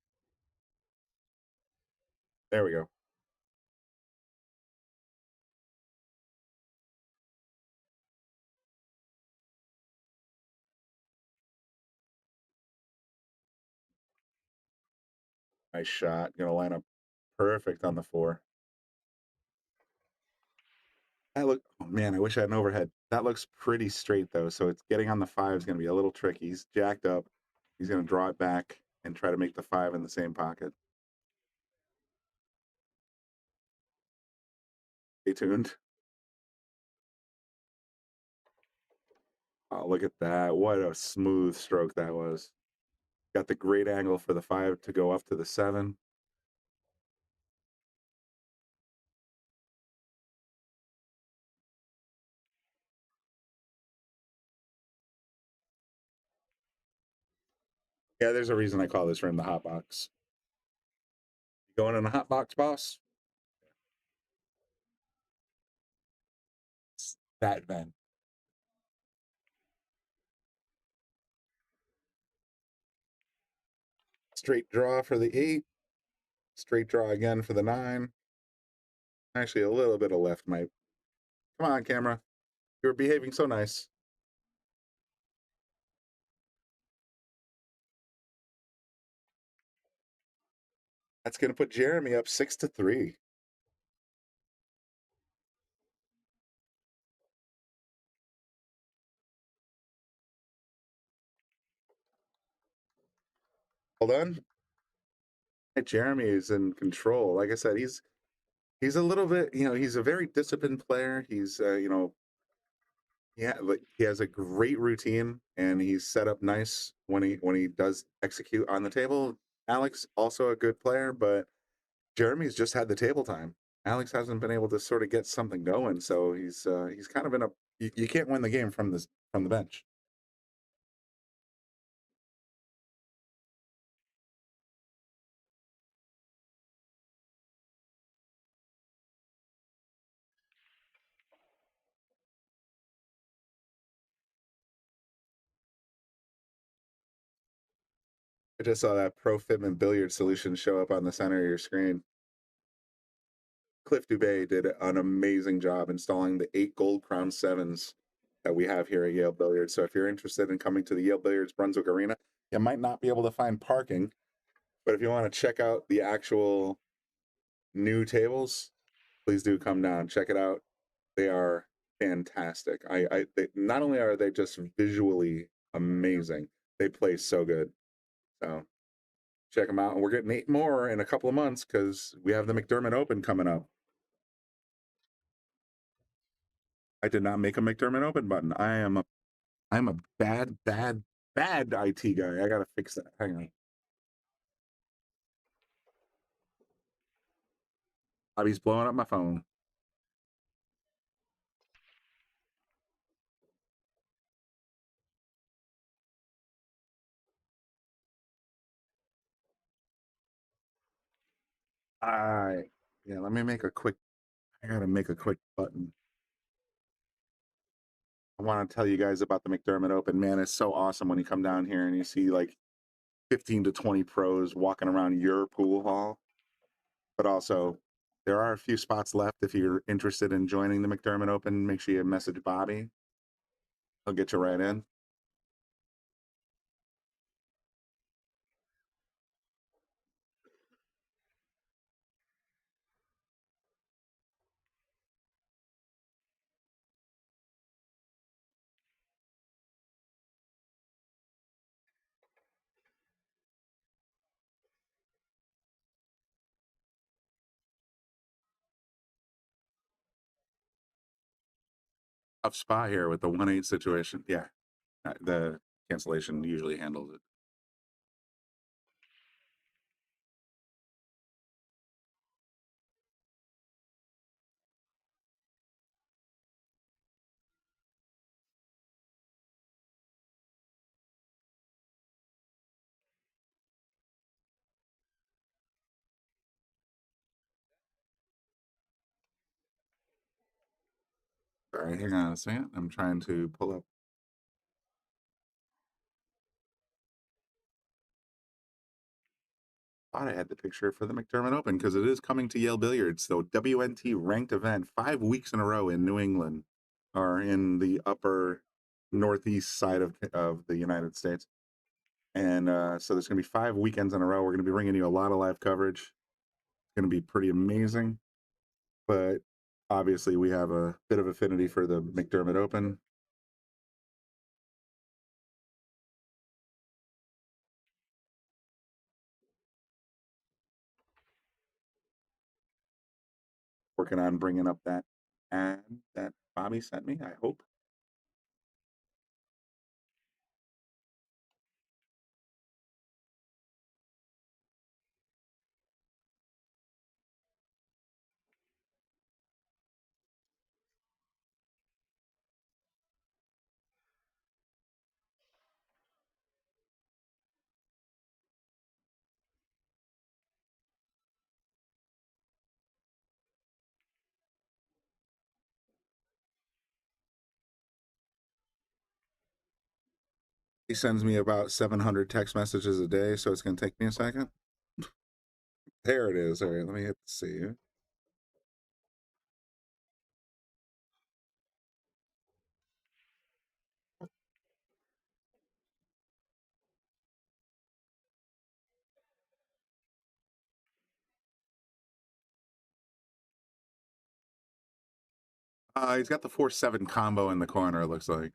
There we go. Nice shot. Gonna line up perfect on the 4. Oh man, I wish I had an overhead. That looks pretty straight though, so it's getting on the 5 is gonna be a little tricky. He's jacked up. He's gonna draw it back and try to make the 5 in the same pocket. Stay tuned. Oh, look at that. What a smooth stroke that was. Got the great angle for the 5 to go up to the 7. Yeah, there's a reason I call this room the hot box. You going in the hot box, boss? It's that vent. Straight draw for the 8. Straight draw again for the 9. Actually, a little bit of left might. Come on, camera. You're behaving so nice. That's going to put Jeremy up 6-3. Hold on. Jeremy is in control. Like I said, he's a little bit, he's a very disciplined player. He's, like he has a great routine and he's set up nice when he does execute on the table. Alex also a good player, but Jeremy's just had the table time. Alex hasn't been able to sort of get something going, so he's kind of in a you can't win the game from the bench. I just saw that Pro Fitment Billiards solution show up on the center of your screen. Cliff Dubé did an amazing job installing the 8 gold crown 7s that we have here at Yale Billiards. So if you're interested in coming to the Yale Billiards Brunswick Arena, you might not be able to find parking, but if you want to check out the actual new tables, please do come down, check it out. They are fantastic. They, not only are they just visually amazing, they play so good. So check them out. And we're getting 8 more in a couple of months because we have the McDermott Open coming up. I did not make a McDermott Open button. I'm a bad IT guy. I gotta fix that. Hang on. Bobby's blowing up my phone. Yeah, let me make a quick, I gotta make a quick button. I want to tell you guys about the McDermott Open. Man, it's so awesome when you come down here and you see like 15 to 20 pros walking around your pool hall. But also, there are a few spots left. If you're interested in joining the McDermott Open, make sure you message Bobby. He'll get you right in. Tough spot here with the 1-8 situation. Yeah, the cancellation usually handles it. Sorry, hang on a second. I'm trying to pull up. Thought I had the picture for the McDermott Open because it is coming to Yale Billiards. So WNT ranked event 5 weeks in a row in New England, or in the upper northeast side of the United States. And so there's going to be 5 weekends in a row. We're going to be bringing you a lot of live coverage. It's going to be pretty amazing. But obviously we have a bit of affinity for the McDermott Open. Working on bringing up that ad that Bobby sent me, I hope. He sends me about 700 text messages a day, so it's going to take me a second. There it is. All right, let me hit save. He's got the 4-7 combo in the corner, it looks like.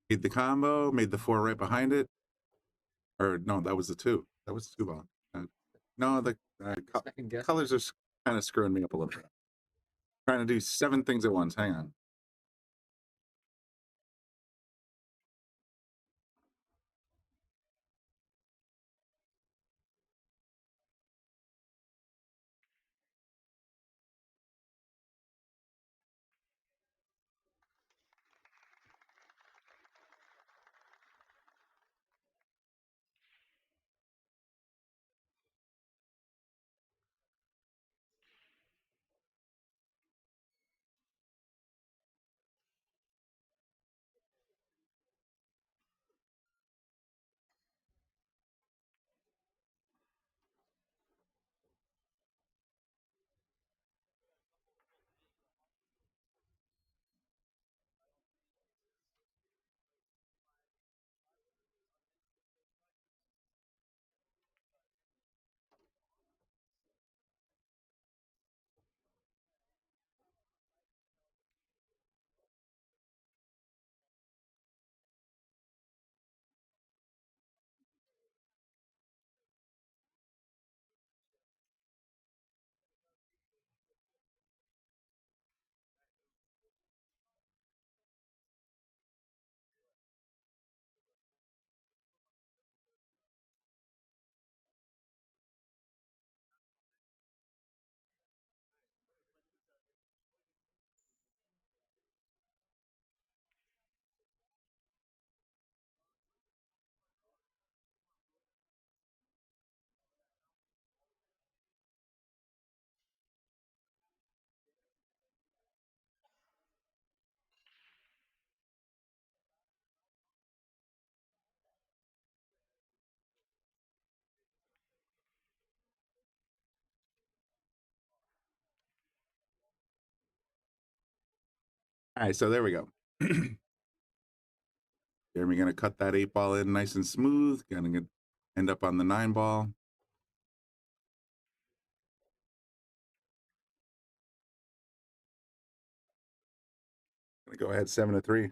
Made the combo, made the 4 right behind it. Or no, that was the 2. That was the 2 ball. No, the colors are kind of screwing me up a little bit. Trying to do 7 things at once. Hang on. All right, so there we go. Jeremy going to cut that 8 ball in nice and smooth. Going to end up on the 9 ball. Going to go ahead 7-3.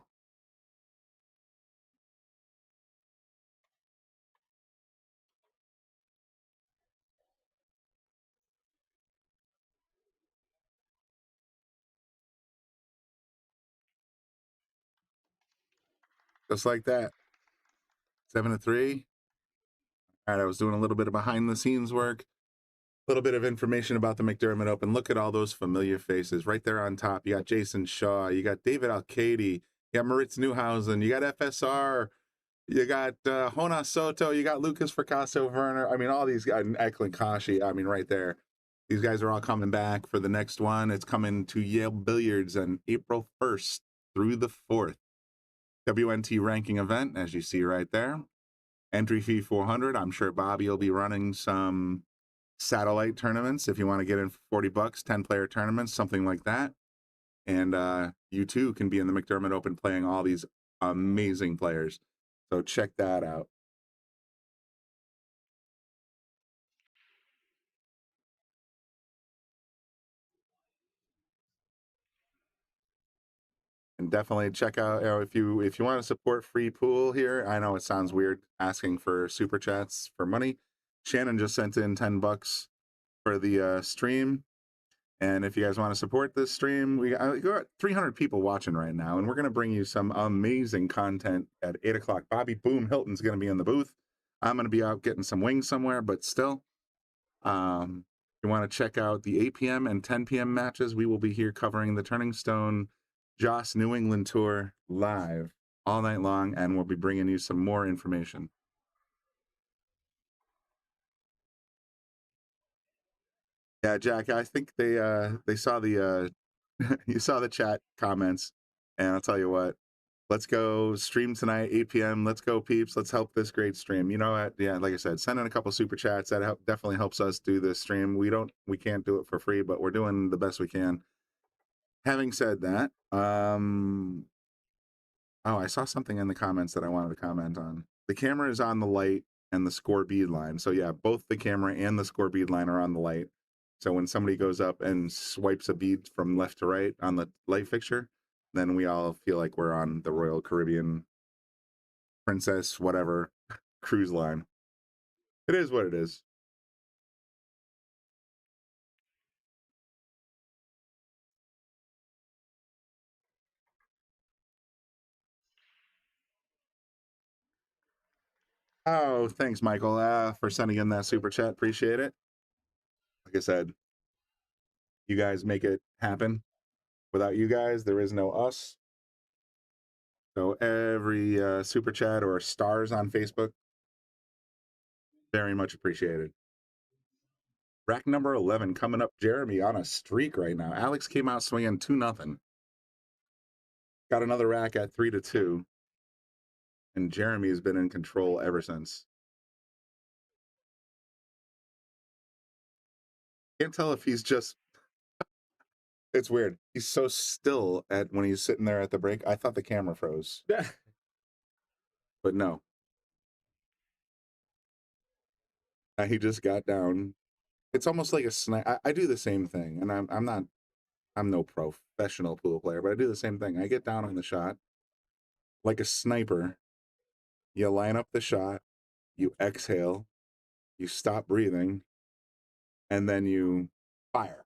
just like that. 7-3. All right, I was doing a little bit of behind the scenes work, a little bit of information about the McDermott Open. Look at all those familiar faces right there on top. You got Jason Shaw, you got David Alcady, you got Moritz Neuhausen, you got FSR, you got Hona Soto, you got Lucas Fracasso Werner. I mean, all these guys, Eklund Kashi, I mean, right there. These guys are all coming back for the next one. It's coming to Yale Billiards on April 1st through the 4th. WNT ranking event, as you see right there. Entry fee $400. I'm sure Bobby will be running some satellite tournaments if you want to get in for 40 bucks, 10-player tournaments, something like that. And you too can be in the McDermott Open playing all these amazing players. So check that out. And definitely check out, if you want to support free pool here. I know it sounds weird asking for super chats for money. Shannon just sent in 10 bucks for the stream. And if you guys want to support this stream, we got 300 people watching right now, and we're going to bring you some amazing content at 8 o'clock. Bobby Boom Hilton's going to be in the booth. I'm going to be out getting some wings somewhere, but still, you want to check out the 8 p.m. and 10 p.m. matches, we will be here covering the Turning Stone Joss New England Tour live all night long, and we'll be bringing you some more information. Yeah, Jack, I think they saw the you saw the chat comments, and I'll tell you what, let's go stream tonight, 8 p.m. Let's go, peeps. Let's help this great stream. You know what? Yeah, like I said, send in a couple super chats. That definitely helps us do this stream. We can't do it for free, but we're doing the best we can. Having said that, oh, I saw something in the comments that I wanted to comment on. The camera is on the light and the score bead line. So yeah, both the camera and the score bead line are on the light. So when somebody goes up and swipes a bead from left to right on the light fixture, then we all feel like we're on the Royal Caribbean Princess whatever cruise line. It is what it is. Oh, thanks, Michael, for sending in that super chat. Appreciate it. Like I said, you guys make it happen. Without you guys, there is no us. So every super chat or stars on Facebook, very much appreciated. Rack number 11 coming up. Jeremy on a streak right now. Alex came out swinging 2-0. Got another rack at 3-2. And Jeremy has been in control ever since. Can't tell if he's just... It's weird. He's so still when he's sitting there at the break. I thought the camera froze. But no. He just got down. It's almost like a snipe. I do the same thing, and I'm no professional pool player, but I do the same thing. I get down on the shot like a sniper. You line up the shot, you exhale, you stop breathing, and then you fire.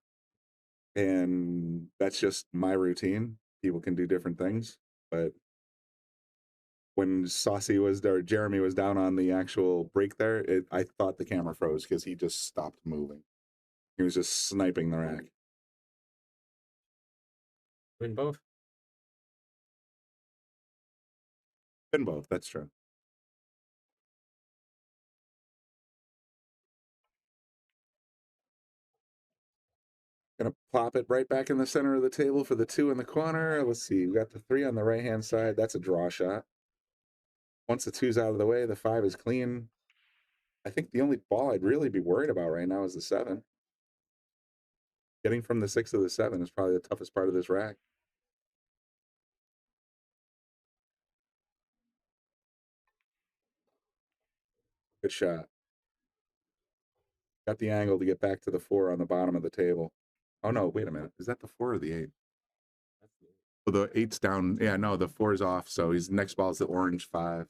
And that's just my routine. People can do different things, but when Jeremy was down on the actual break there, I thought the camera froze because he just stopped moving. He was just sniping the rack. Win both. Win both, that's true. Gonna plop it right back in the center of the table for the 2 in the corner. Let's see, we got the 3 on the right-hand side. That's a draw shot. Once the 2's out of the way, the 5 is clean. I think the only ball I'd really be worried about right now is the 7. Getting from the 6 to the 7 is probably the toughest part of this rack. Good shot. Got the angle to get back to the 4 on the bottom of the table. Oh no, wait a minute. Is that the 4 or the 8? Oh, the 8's down. Yeah, no, the 4 is off. So his next ball is the orange 5.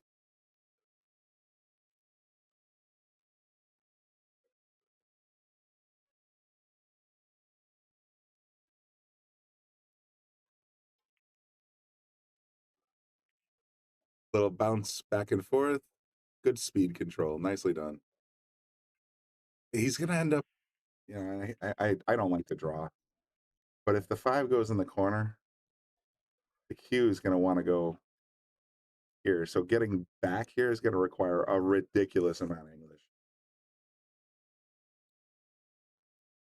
Little bounce back and forth. Good speed control. Nicely done. He's going to end up, you know, I don't like to draw. But if the 5 goes in the corner, the cue is going to want to go here. So getting back here is going to require a ridiculous amount of English.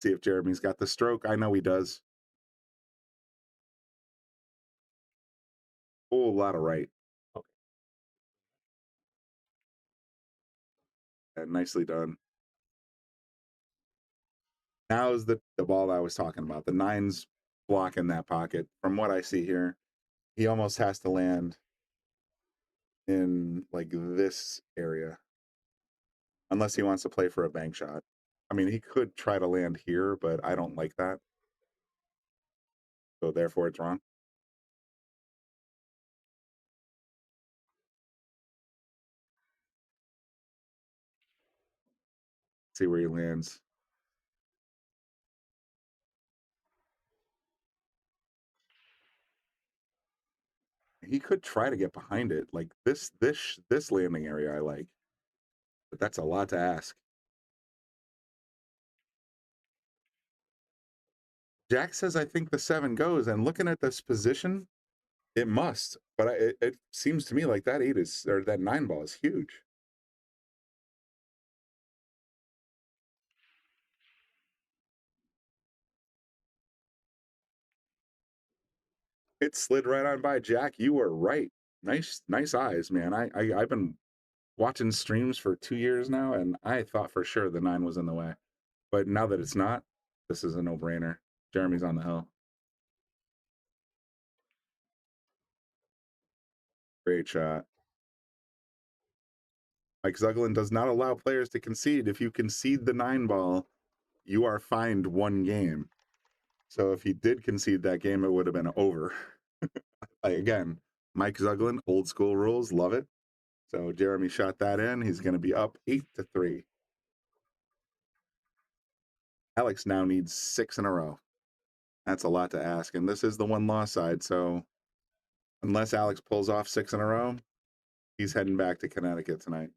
See if Jeremy's got the stroke. I know he does. Whole lot of right. Okay. And nicely done. Now is the ball that I was talking about. The 9's blocking that pocket. From what I see here, he almost has to land in like this area. Unless he wants to play for a bank shot. I mean, he could try to land here, but I don't like that. So therefore it's wrong. See where he lands. He could try to get behind it. Like this landing area I like. But that's a lot to ask. Jack says, I think the 7 goes. And looking at this position, it must. But it seems to me like that 8 is, or that 9 ball is huge. It slid right on by. Jack, you were right. Nice eyes, man. I've been watching streams for 2 years now, and I thought for sure the 9 was in the way. But now that it's not, this is a no-brainer. Jeremy's on the hill. Great shot. Mike Zuglin does not allow players to concede. If you concede the 9 ball, you are fined 1 game. So if he did concede that game, it would have been over. Again, Mike Zuglin, old school rules, love it. So Jeremy shot that in. He's going to be up 8-3. Alex now needs 6 in a row. That's a lot to ask. And this is the 1-loss side. So unless Alex pulls off 6 in a row, he's heading back to Connecticut tonight.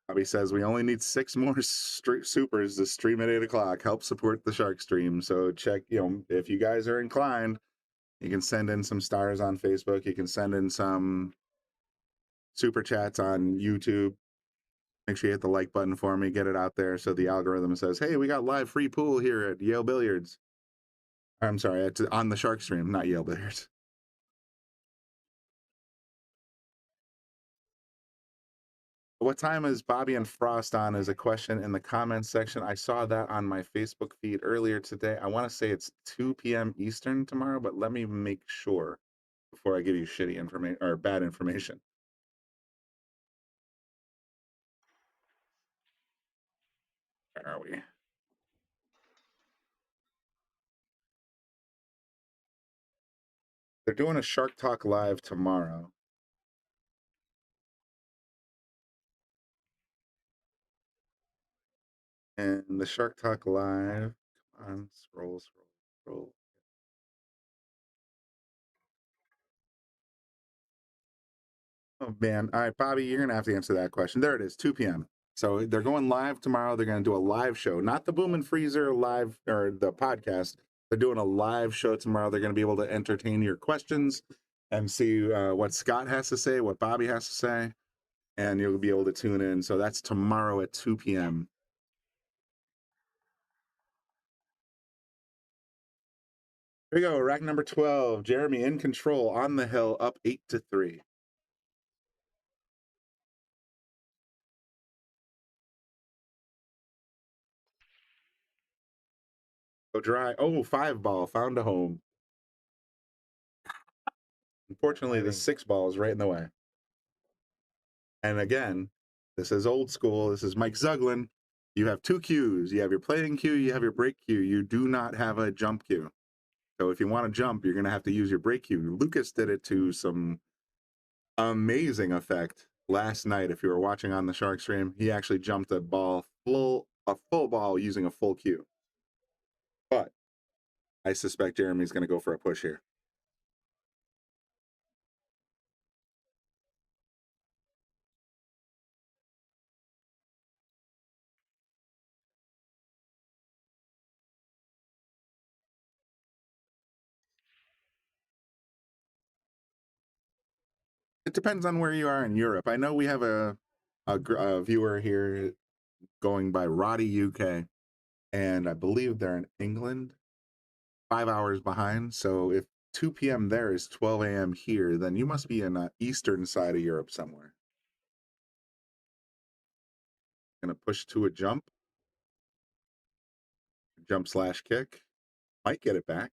Bobby says we only need 6 more supers to stream at 8 o'clock. Help support the Shark Stream. So check, if you guys are inclined, you can send in some stars on Facebook. You can send in some super chats on YouTube. Make sure you hit the like button for me. Get it out there so the algorithm says, hey, we got live free pool here at Yale Billiards. I'm sorry, it's on the Shark Stream, not Yale Billiards. What time is Bobby and Frost on is a question in the comments section. I saw that on my Facebook feed earlier today. I want to say it's 2 p.m. Eastern tomorrow, but let me make sure before I give you shitty information or bad information. Where are we? They're doing a Shark Talk Live tomorrow. And the Shark Talk Live, come on, scroll. Oh, man. All right, Bobby, you're going to have to answer that question. There it is, 2 p.m. So they're going live tomorrow. They're going to do a live show, not the Boom and Freezer live or the podcast. They're doing a live show tomorrow. They're going to be able to entertain your questions and see what Scott has to say, what Bobby has to say, and you'll be able to tune in. So that's tomorrow at 2 p.m. Here we go, rack number 12. Jeremy in control on the hill, up 8-3. Go dry. Oh, 5 ball, found a home. Unfortunately, the 6 ball is right in the way. And again, this is old school. This is Mike Zuglin. You have 2 cues. You have your playing cue, you have your break cue. You do not have a jump cue. So if you want to jump, you're going to have to use your break cue. Lucas did it to some amazing effect last night. If you were watching on the Shark stream, he actually jumped a full ball using a full cue. But I suspect Jeremy's going to go for a push here. It depends on where you are in Europe. I know we have a viewer here going by Roddy UK, and I believe they're in England, 5 hours behind. So if 2 p.m. there is 12 a.m. here, then you must be in the eastern side of Europe somewhere. Gonna push to a jump / kick. Might get it back.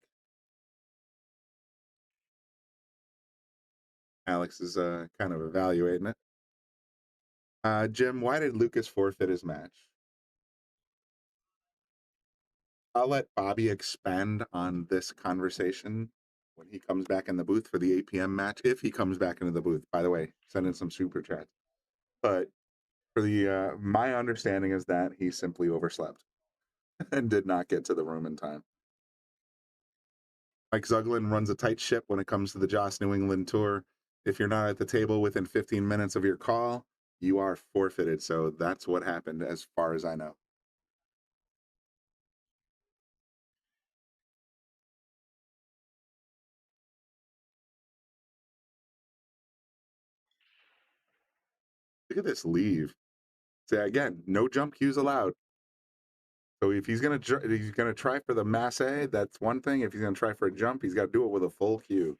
Alex is kind of evaluating it. Jim, why did Lucas forfeit his match? I'll let Bobby expand on this conversation when he comes back in the booth for the 8 p.m. match. If he comes back into the booth, by the way, send in some super chats. But for the my understanding is that he simply overslept and did not get to the room in time. Mike Zuglin runs a tight ship when it comes to the Joss New England Tour. If you're not at the table within 15 minutes of your call, you are forfeited. So that's what happened as far as I know. Look at this leave. So again, no jump cues allowed. So if he's gonna try for the masse, that's one thing. If he's gonna try for a jump, he's got to do it with a full cue.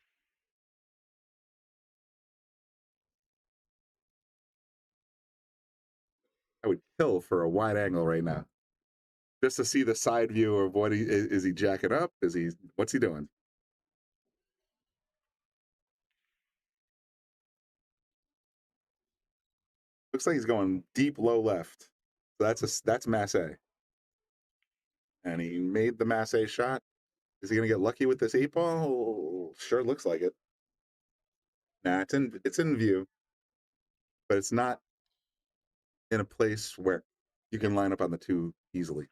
I would kill for a wide angle right now, just to see the side view of what is he jacking up? What's he doing? Looks like he's going deep low left. So that's masse. And he made the masse shot. Is he gonna get lucky with this 8-ball? Sure looks like it. Nah, it's in view, but it's not in a place where you can line up on the 2 easily.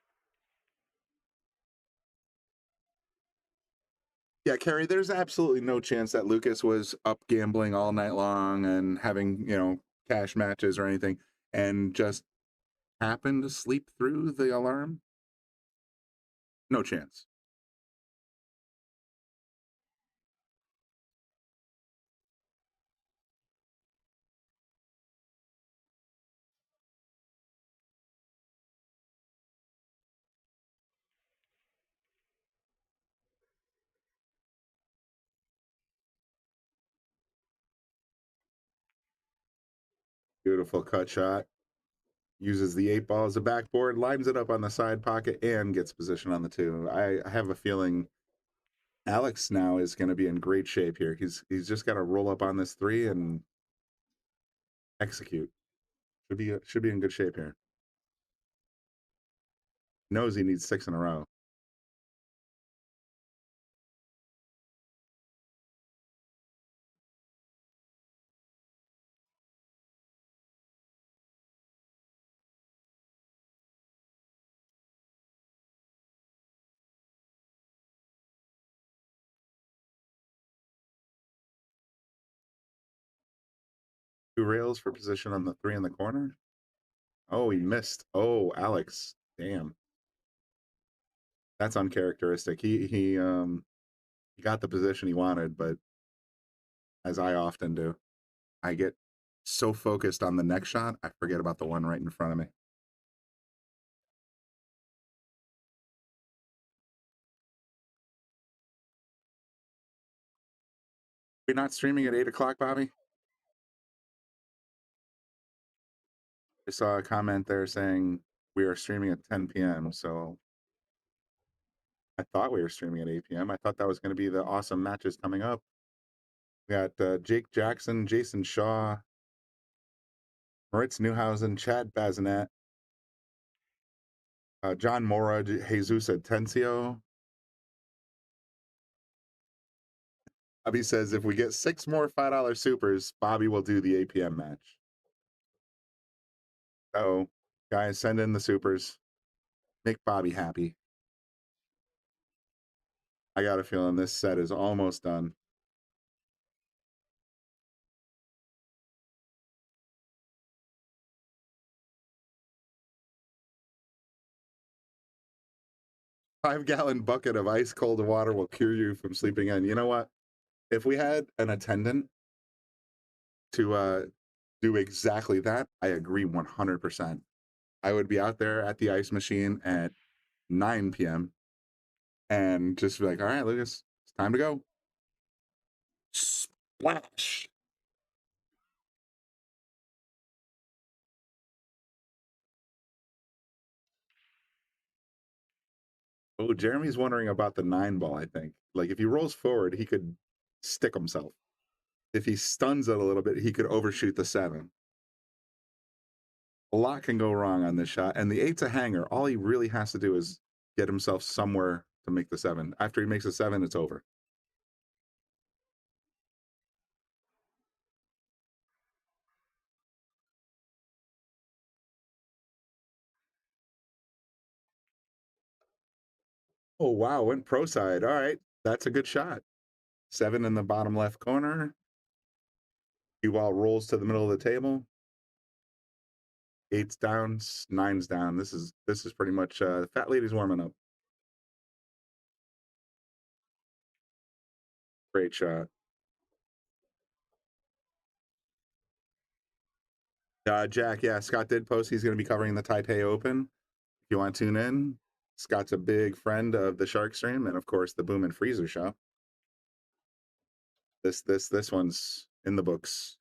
Yeah, Kerry, there's absolutely no chance that Lucas was up gambling all night long and having, cash matches or anything and just happened to sleep through the alarm. No chance. Beautiful cut shot. Uses the 8-ball as a backboard, lines it up on the side pocket, and gets position on the 2. I have a feeling Alex now is going to be in great shape here. He's just got to roll up on this 3 and execute. Should be in good shape here. Knows he needs 6 in a row. Two rails for position on the 3 in the corner. Oh, he missed. Oh, Alex. Damn. That's uncharacteristic. He got the position he wanted, but as I often do, I get so focused on the next shot, I forget about the one right in front of me. You're not streaming at 8 o'clock, Bobby? I saw a comment there saying we are streaming at 10 p.m. So I thought we were streaming at 8 p.m. I thought that was going to be the awesome matches coming up. We got Jake Jackson, Jason Shaw, Moritz Newhausen, Chad Bazinet, John Mora, Jesus Atencio, Bobby says if we get 6 more $5 supers, Bobby will do the APM match. So, guys, send in the supers. Make Bobby happy. I got a feeling this set is almost done. $5-gallon bucket of ice cold water will cure you from sleeping in. You know what? If we had an attendant to do exactly that, I agree 100%. I would be out there at the ice machine at 9 p.m. and just be like, all right, Lucas, it's time to go. Splash. Oh, Jeremy's wondering about the 9 ball, I think. Like, if he rolls forward, he could stick himself. If he stuns it a little bit, he could overshoot the 7. A lot can go wrong on this shot. And the 8's a hanger. All he really has to do is get himself somewhere to make the 7. After he makes a 7, it's over. Oh, wow. Went pro side. All right. That's a good shot. 7 in the bottom left corner. Cue ball rolls to the middle of the table. 8's down, 9's down. This is pretty much the fat lady's warming up. Great shot. Jack, yeah, Scott did post he's going to be covering the Taipei Open. If you want to tune in, Scott's a big friend of the Shark Stream and, of course, the Boom and Freezer show. This one's in the books.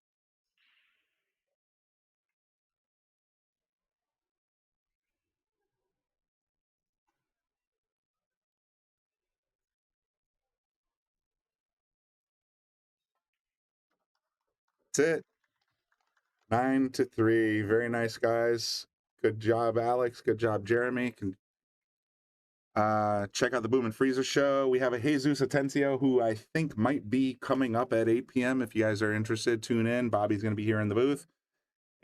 That's it. 9-3. Very nice, guys. Good job, Alex. Good job, Jeremy. Check out the Boom and Freezer show. We have a Jesus Atencio who I think might be coming up at 8 p.m. If you guys are interested, tune in. Bobby's going to be here in the booth.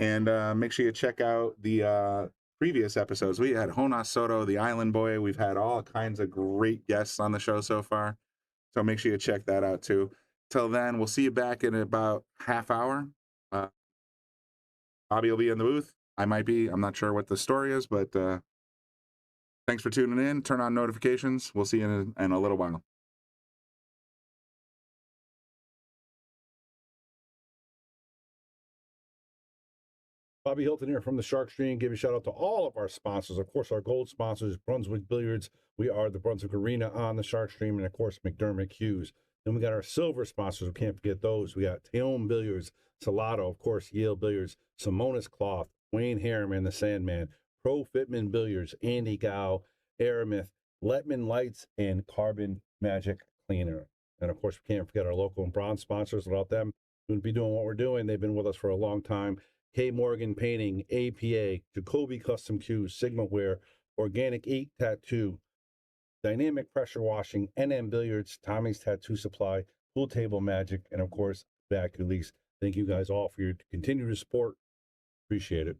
And make sure you check out the previous episodes. We had Jonas Soto, the Island Boy. We've had all kinds of great guests on the show so far. So make sure you check that out too. Till then, we'll see you back in about half hour. Bobby will be in the booth. I might be. I'm not sure what the story is, but thanks for tuning in. Turn on notifications. We'll see you in a little while. Bobby Hilton here from the Shark Stream. Give a shout out to all of our sponsors. Of course, our gold sponsors, Brunswick Billiards. We are the Brunswick Arena on the Shark Stream, and of course, McDermott Cues. Then we got our silver sponsors. We can't forget those. We got Taom Billiards, Salotto, of course, Yale Billiards, Simonis Cloth, Wayne Harriman, the Sandman, Pro Fitment Billiards, Andy Gow, Aramith, Letman Lights, and Carbon Magic Cleaner. And of course, we can't forget our local and bronze sponsors. Without them, we wouldn't be doing what we're doing. They've been with us for a long time. K. Morgan Painting, APA, Jacoby Custom Cues, Sigma Wear, Organic Ink Tattoo, Dynamic Pressure Washing, NM Billiards, Tommy's Tattoo Supply, Pool Table Magic, and of course, Back Release. Thank you guys all for your continued support. Appreciate it.